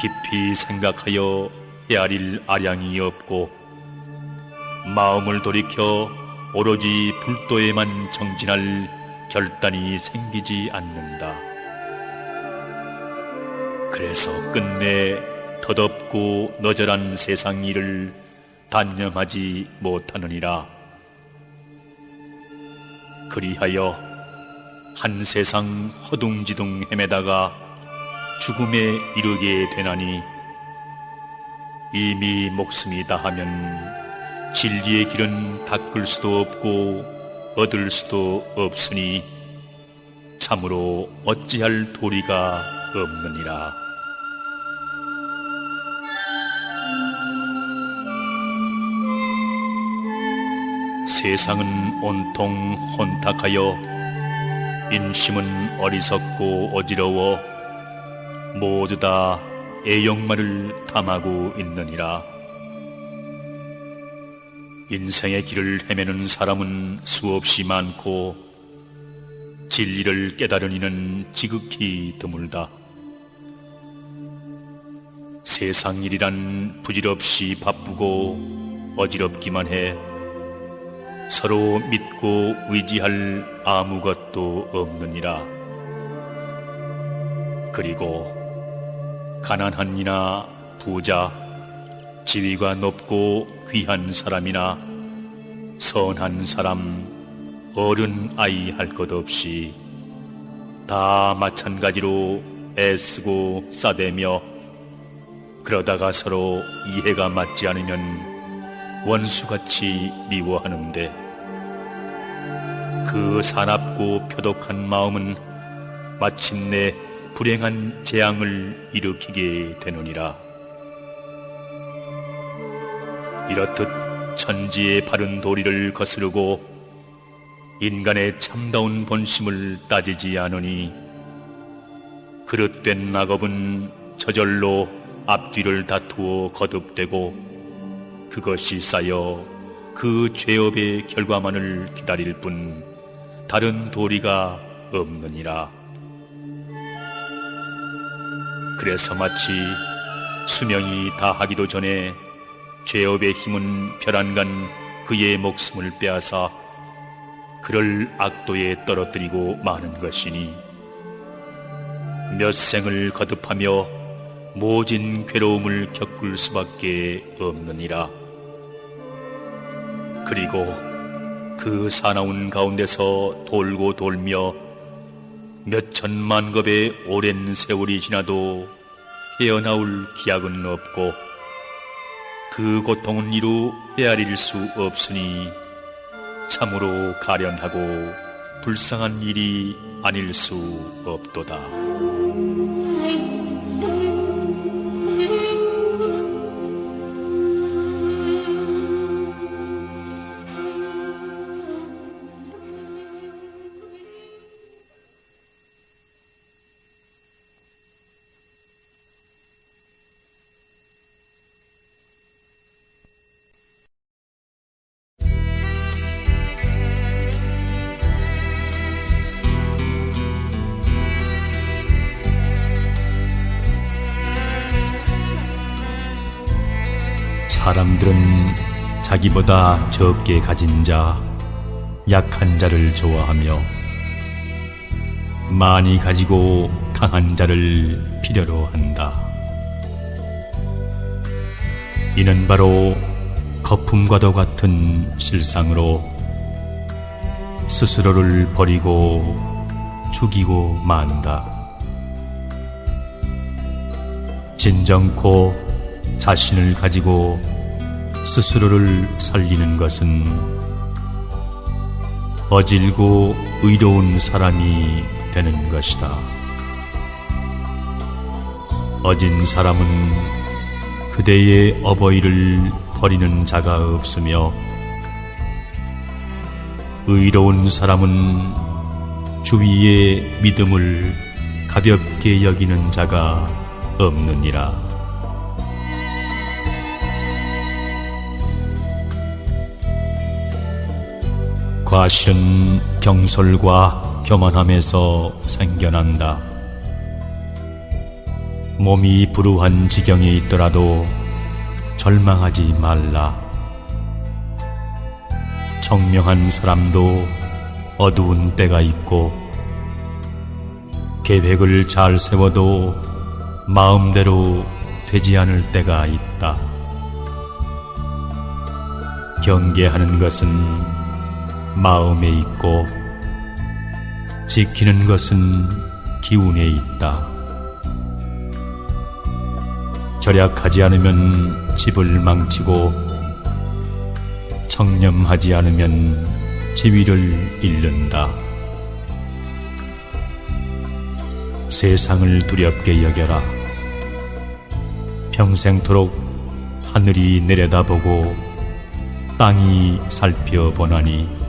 S1: 깊이 생각하여 헤아릴 아량이 없고 마음을 돌이켜 오로지 불도에만 정진할 결단이 생기지 않는다. 그래서 끝내 덧없고 너절한 세상 일을 단념하지 못하느니라. 그리하여 한 세상 허둥지둥 헤매다가 죽음에 이르게 되나니 이미 목숨이 다하면 진리의 길은 닦을 수도 없고 얻을 수도 없으니 참으로 어찌할 도리가 없느니라. 세상은 온통 혼탁하여 인심은 어리석고 어지러워 모두 다 애욕만을 탐하고 있느니라. 인생의 길을 헤매는 사람은 수없이 많고 진리를 깨달은 이는 지극히 드물다. 세상 일이란 부질없이 바쁘고 어지럽기만 해 서로 믿고 의지할 아무것도 없느니라. 그리고 가난한 이나 부자, 지위가 높고 귀한 사람이나 선한 사람, 어른 아이 할 것 없이 다 마찬가지로 애쓰고 싸대며 그러다가 서로 이해가 맞지 않으면 원수같이 미워하는데 그 사납고 표독한 마음은 마침내 불행한 재앙을 일으키게 되느니라. 이렇듯 천지의 바른 도리를 거스르고 인간의 참다운 본심을 따지지 않으니 그릇된 낙업은 저절로 앞뒤를 다투어 거듭되고 그것이 쌓여 그 죄업의 결과만을 기다릴 뿐 다른 도리가 없느니라. 그래서 마치 수명이 다하기도 전에 죄업의 힘은 벼랑간 그의 목숨을 빼앗아 그를 악도에 떨어뜨리고 마는 것이니 몇 생을 거듭하며 모진 괴로움을 겪을 수밖에 없느니라. 그리고 그 사나운 가운데서 돌고 돌며 몇 천만 겁의 오랜 세월이 지나도 헤어나올 기약은 없고 그 고통은 이루 헤아릴 수 없으니 참으로 가련하고 불쌍한 일이 아닐 수 없도다. 사람들은 자기보다 적게 가진 자, 약한 자를 좋아하며 많이 가지고 강한 자를 필요로 한다. 이는 바로 거품과도 같은 실상으로 스스로를 버리고 죽이고 만다. 진정코 자신을 가지고 스스로를 살리는 것은 거질고 의로운 사람이 되는 것이다. 어진 사람은 그대의 어버이를 버리는 자가 없으며 의로운 사람은 주위의 믿음을 가볍게 여기는 자가 없느니라. 과실은 경솔과 교만함에서 생겨난다. 몸이 불우한 지경에 있더라도 절망하지 말라. 청명한 사람도 어두운 때가 있고 계획을 잘 세워도 마음대로 되지 않을 때가 있다. 경계하는 것은 마음에 있고 지키는 것은 기운에 있다. 절약하지 않으면 집을 망치고 청렴하지 않으면 지위를 잃는다. 세상을 두렵게 여겨라. 평생토록 하늘이 내려다보고 땅이 살펴보나니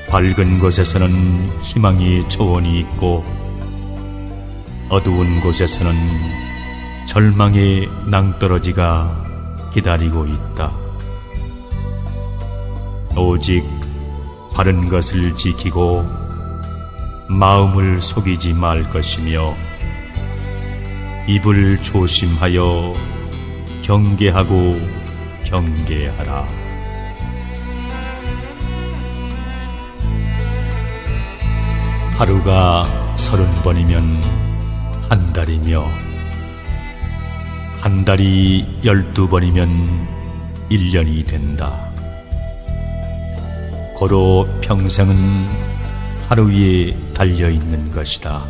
S1: 밝은 곳에서는 희망의 초원이 있고 어두운 곳에서는 절망의 낭떠러지가 기다리고 있다. 오직 바른 것을 지키고 마음을 속이지 말 것이며 입을 조심하여 경계하고 경계하라. 하루가 30번이면 한 달이며 한 달이 12번이면 1년이 된다. 고로 평생은 하루에 달려있는 것이다.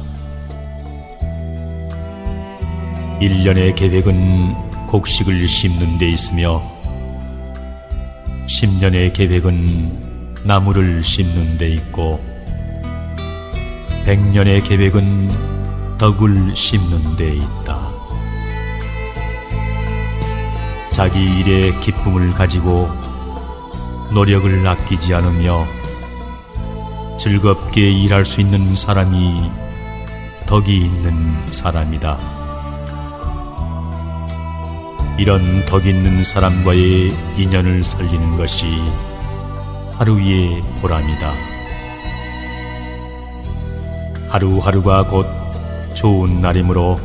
S1: 1년의 계획은 곡식을 심는 데 있으며 10년의 계획은 나무를 심는 데 있고 100년의 계획은 덕을 심는 데 있다. 자기 일에 기쁨을 가지고 노력을 아끼지 않으며 즐겁게 일할 수 있는 사람이 덕이 있는 사람이다. 이런 덕 있는 사람과의 인연을 살리는 것이 하루의 보람이다. 하루하루가 곧 좋은 날이므로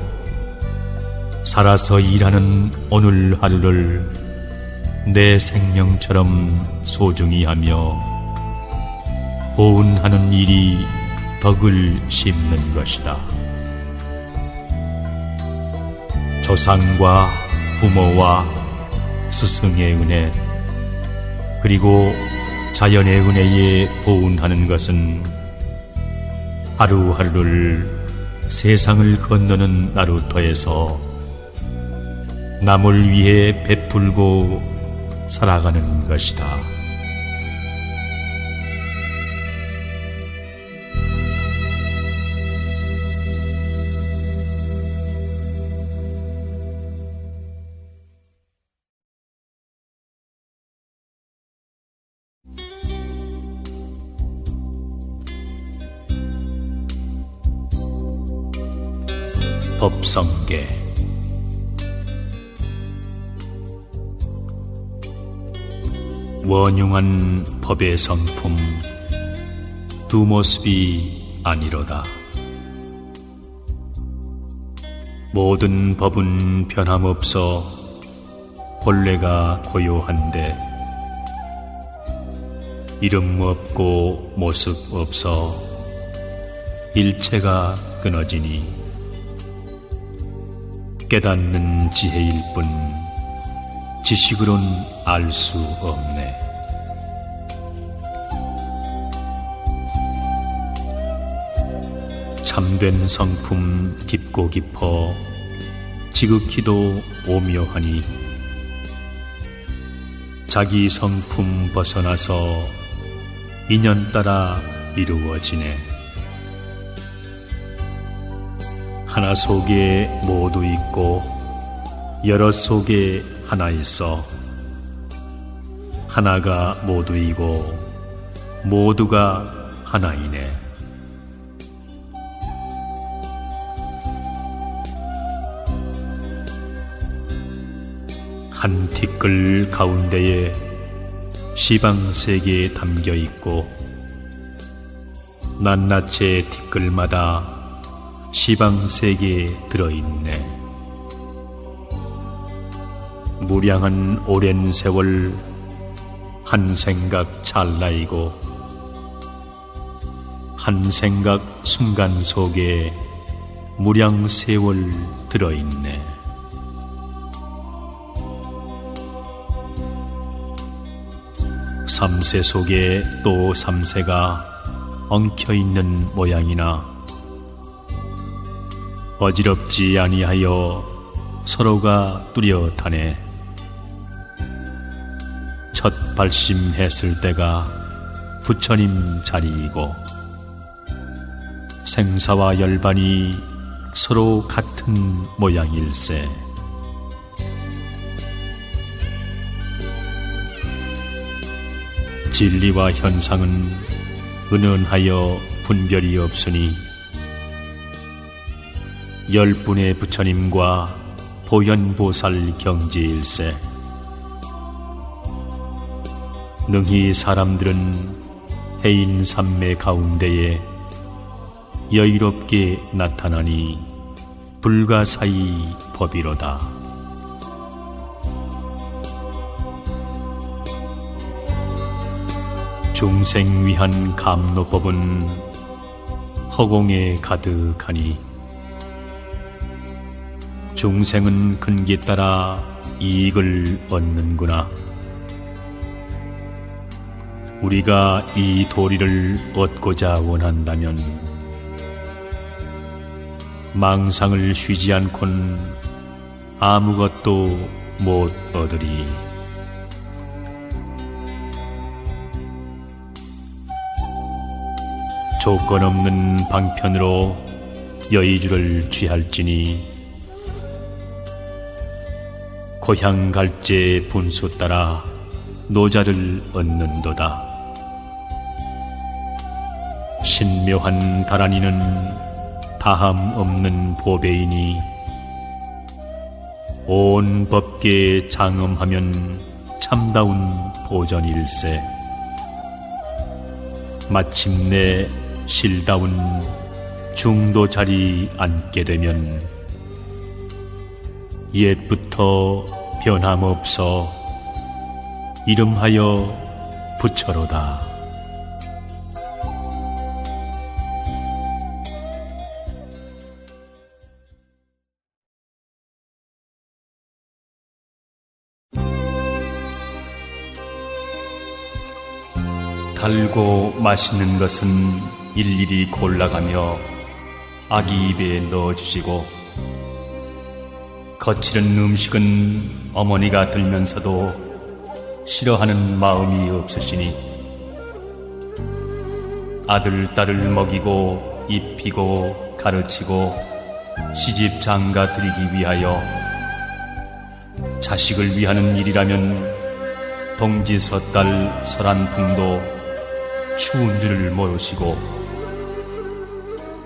S1: 살아서 일하는 오늘 하루를 내 생명처럼 소중히 하며 보은하는 일이 덕을 심는 것이다. 조상과 부모와 스승의 은혜 그리고 자연의 은혜에 보은하는 것은 하루하루를 세상을 건너는 나루터에서 남을 위해 베풀고 살아가는 것이다. 법성계. 원흉한 법의 성품 두 모습이 아니로다. 모든 법은 변함없어 본래가 고요한데 이름 없고 모습 없어 일체가 끊어지니 깨닫는 지혜일 뿐 지식으론 알 수 없네. 참된 성품 깊고 깊어 지극히도 오묘하니 자기 성품 벗어나서 인연 따라 이루어지네. 하나 속에 모두 있고 여럿 속에 하나 있어 하나가 모두이고 모두가 하나이네. 한 티끌 가운데에 시방 세 개 담겨 있고 낱낱의 티끌마다 시방 세 개 들어있네. 무량한 오랜 세월 한 생각 찰나이고 한 생각 순간 속에 무량 세월 들어있네. 삼세 속에 또 삼세가 엉켜있는 모양이나 어지럽지 아니하여 서로가 뚜렷하네. 첫 발심했을 때가 부처님 자리이고 생사와 열반이 서로 같은 모양일세. 진리와 현상은 은은하여 분별이 없으니 열분의 부처님과 보현보살 경지일세. 능히 사람들은 해인 삼매 가운데에 여유롭게 나타나니 불가사의 법이로다. 중생 위한 감로법은 허공에 가득하니 중생은 근기 따라 이익을 얻는구나. 우리가 이 도리를 얻고자 원한다면 망상을 쉬지 않곤 아무것도 못 얻으리. 조건 없는 방편으로 여의주를 취할지니 고향 갈제 분수 따라 노자를 얻는도다. 신묘한 다란이는 다함 없는 보배이니 온 법계에 장엄하면 참다운 보전일세. 마침내 실다운 중도 자리 앉게 되면 옛부터 변함없어 이름하여 부처로다. 달고 맛있는 것은 일일이 골라가며 아기 입에 넣어주시고 거칠은 음식은 어머니가 들면서도 싫어하는 마음이 없으시니 아들, 딸을 먹이고 입히고 가르치고 시집 장가 드리기 위하여 자식을 위하는 일이라면 동지 섣달 설한풍도 추운 줄을 모르시고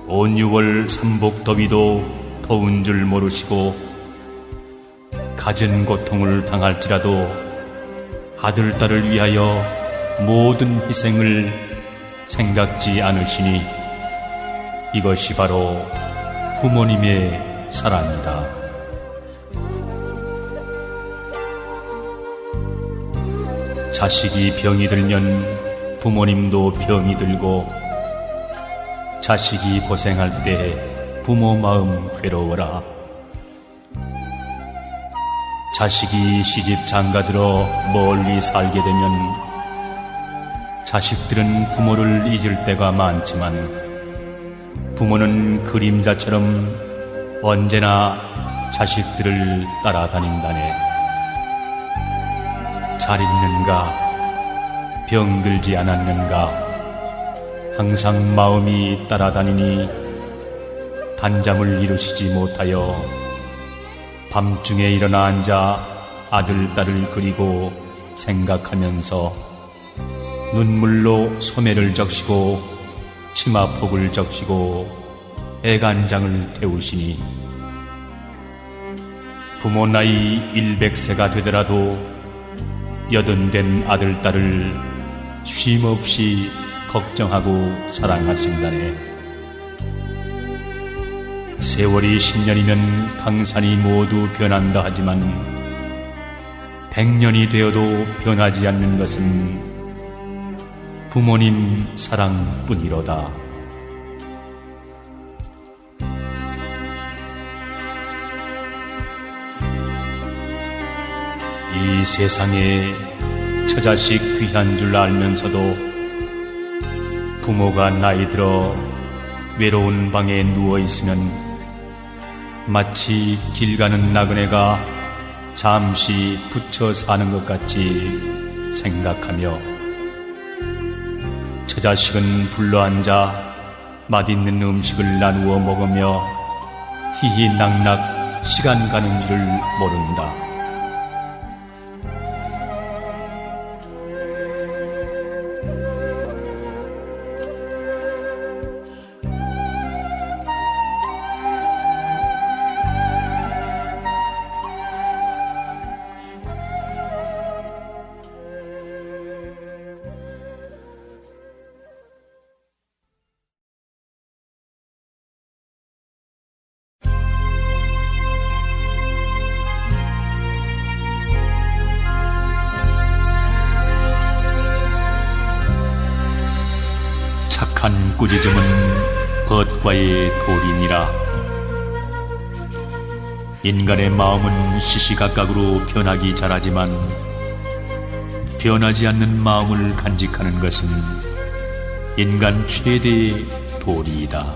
S1: 온 6월 삼복더위도 더운 줄 모르시고 갖은 고통을 당할지라도 아들, 딸을 위하여 모든 희생을 생각지 않으시니 이것이 바로 부모님의 사랑이다. 자식이 병이 들면 부모님도 병이 들고 자식이 고생할 때 부모 마음 괴로워라. 자식이 시집 장가들어 멀리 살게 되면 자식들은 부모를 잊을 때가 많지만 부모는 그림자처럼 언제나 자식들을 따라다닌다네. 잘 있는가? 병들지 않았는가? 항상 마음이 따라다니니 단잠을 이루시지 못하여 밤중에 일어나 앉아 아들, 딸을 그리고 생각하면서 눈물로 소매를 적시고 치마폭을 적시고 애간장을 태우시니 부모 나이 100세가 되더라도 여든된 아들, 딸을 쉼없이 걱정하고 사랑하신다네. 세월이 10년이면 강산이 모두 변한다 하지만 100년이 되어도 변하지 않는 것은 부모님 사랑뿐이로다. 이 세상에 처자식 귀한 줄 알면서도 부모가 나이 들어 외로운 방에 누워있으면 마치 길 가는 나그네가 잠시 붙여 사는 것 같이 생각하며 처자식은 불러앉아 맛있는 음식을 나누어 먹으며 희희낙낙 시간 가는 줄을 모른다. 착한 꾸짖음은 벗과의 돌이니라. 인간의 마음은 시시각각으로 변하기 잘하지만 변하지 않는 마음을 간직하는 것은 인간 최대의 도리이다.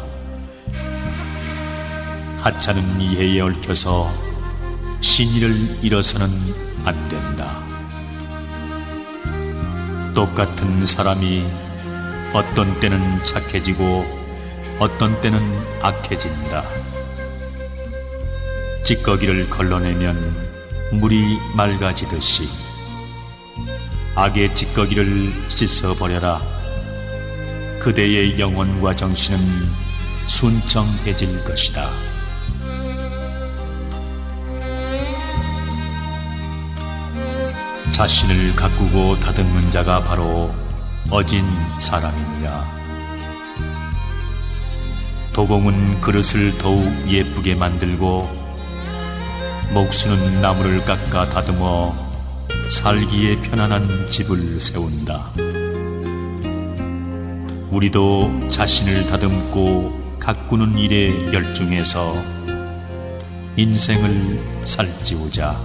S1: 하찮은 이해에 얽혀서 신의를 잃어서는 안 된다. 똑같은 사람이 어떤 때는 착해지고 어떤 때는 악해진다. 찌꺼기를 걸러내면 물이 맑아지듯이 악의 찌꺼기를 씻어버려라. 그대의 영혼과 정신은 순정해질 것이다. 자신을 가꾸고 다듬는 자가 바로 어진 사람이니라. 도공은 그릇을 더욱 예쁘게 만들고 목수는 나무를 깎아 다듬어 살기에 편안한 집을 세운다. 우리도 자신을 다듬고 가꾸는 일에 열중해서 인생을 살찌우자.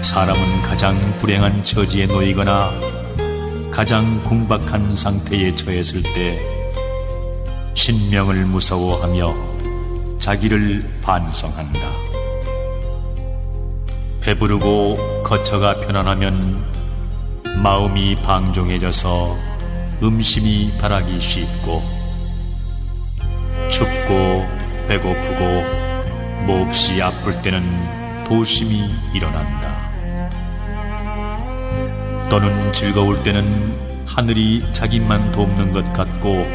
S1: 사람은 가장 불행한 처지에 놓이거나 가장 궁박한 상태에 처했을 때 신명을 무서워하며 자기를 반성한다. 배부르고 거처가 편안하면 마음이 방종해져서 음심이 달하기 쉽고 춥고 배고프고 몹시 아플 때는 도심이 일어난다. 또는 즐거울 때는 하늘이 자기만 돕는 것 같고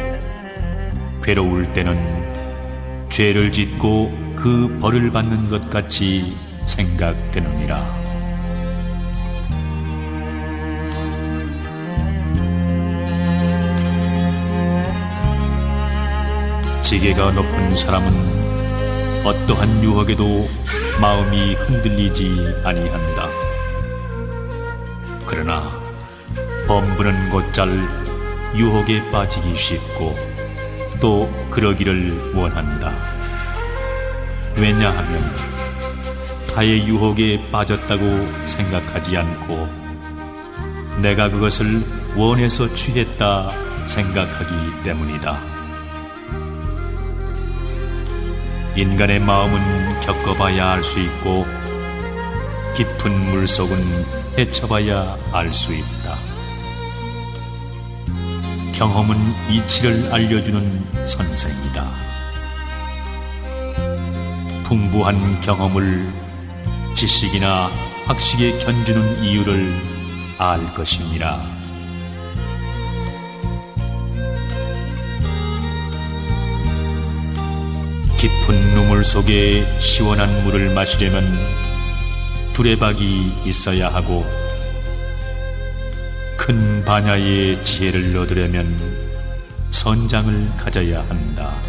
S1: 괴로울 때는 죄를 짓고 그 벌을 받는 것 같이 생각되느니라. 지게가 높은 사람은 어떠한 유혹에도 마음이 흔들리지 아니한다. 그러나 범부는 곧잘 유혹에 빠지기 쉽고 또 그러기를 원한다. 왜냐하면 타의 유혹에 빠졌다고 생각하지 않고 내가 그것을 원해서 취했다 생각하기 때문이다. 인간의 마음은 겪어봐야 알 수 있고 깊은 물속은 헤쳐봐야 알 수 있다. 경험은 이치를 알려주는 선생이다. 풍부한 경험을 지식이나 학식에 견주는 이유를 알 것이니라. 깊은 눈물 속에 시원한 물을 마시려면 두레박이 있어야 하고, 큰 반야의 지혜를 얻으려면 선장을 가져야 한다.